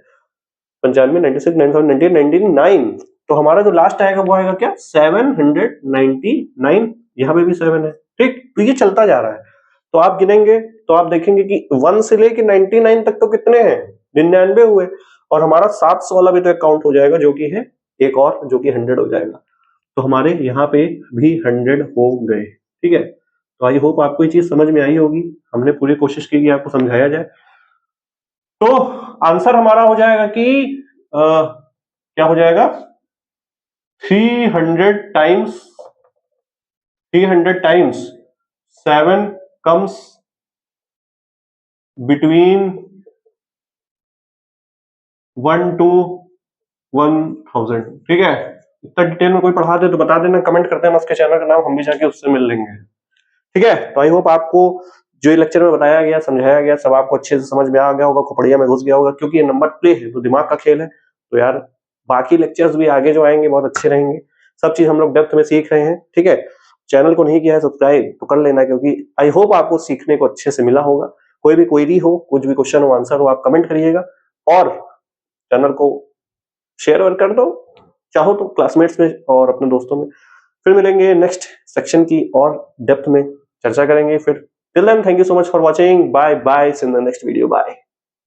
95, 96, 97, 98, 99। तो हमारा जो लास्ट आएगा वो आएगा क्या? 799। यहाँ पे भी 7 है। ठीक, तो ये चलता जा रहा है। तो आप गिनेंगे तो आप देखेंगे कि 1 से लेके 99 तक तो कितने हैं? 99 हुए, और हमारा 700 वाला भी तो काउंट हो जाएगा, जो कि है एक और, जो कि 100 हो जाएगा। तो हमारे यहाँ पे भी 100 हो गए। ठीक है, तो आई होप आपको ये चीज समझ में आई होगी। हमने पूरी कोशिश की कि आपको समझाया जाए। तो आंसर हमारा हो जाएगा कि क्या हो जाएगा? 300 टाइम्स 7 comes between 1 to 1000। ठीक है, इतना डिटेल में कोई पढ़ा दे तो बता देना, कमेंट करते हैं, उसके चैनल का नाम हम भी जाके उससे मिल लेंगे। ठीक है, तो आई होप आपको जो ये लेक्चर में बताया गया, समझाया गया, सब आपको अच्छे से समझ में आ गया होगा, खोपड़िया में घुस गया होगा, क्योंकि ये नंबर प्ले है तो दिमाग का खेल है। तो यार बाकी लेक्चर्स भी आगे जो आएंगे बहुत अच्छे रहेंगे, सब चीज हम लोग डेप्थ में सीख रहे हैं। ठीक है, चैनल को नहीं किया है सब्सक्राइब तो कर लेना, क्योंकि आई होप आपको सीखने को अच्छे से मिला होगा। कोई भी क्वेरी हो, कुछ भी क्वेश्चन हो, आंसर हो, आप कमेंट करिएगा, और चैनल को शेयर कर दो, चाहो तो क्लासमेट्स में और अपने दोस्तों में। फिर मिलेंगे नेक्स्ट सेक्शन की और डेप्थ में चर्चा करेंगे फिर। Till then, thank you so much for watching. Bye bye. See you in the next video. Bye.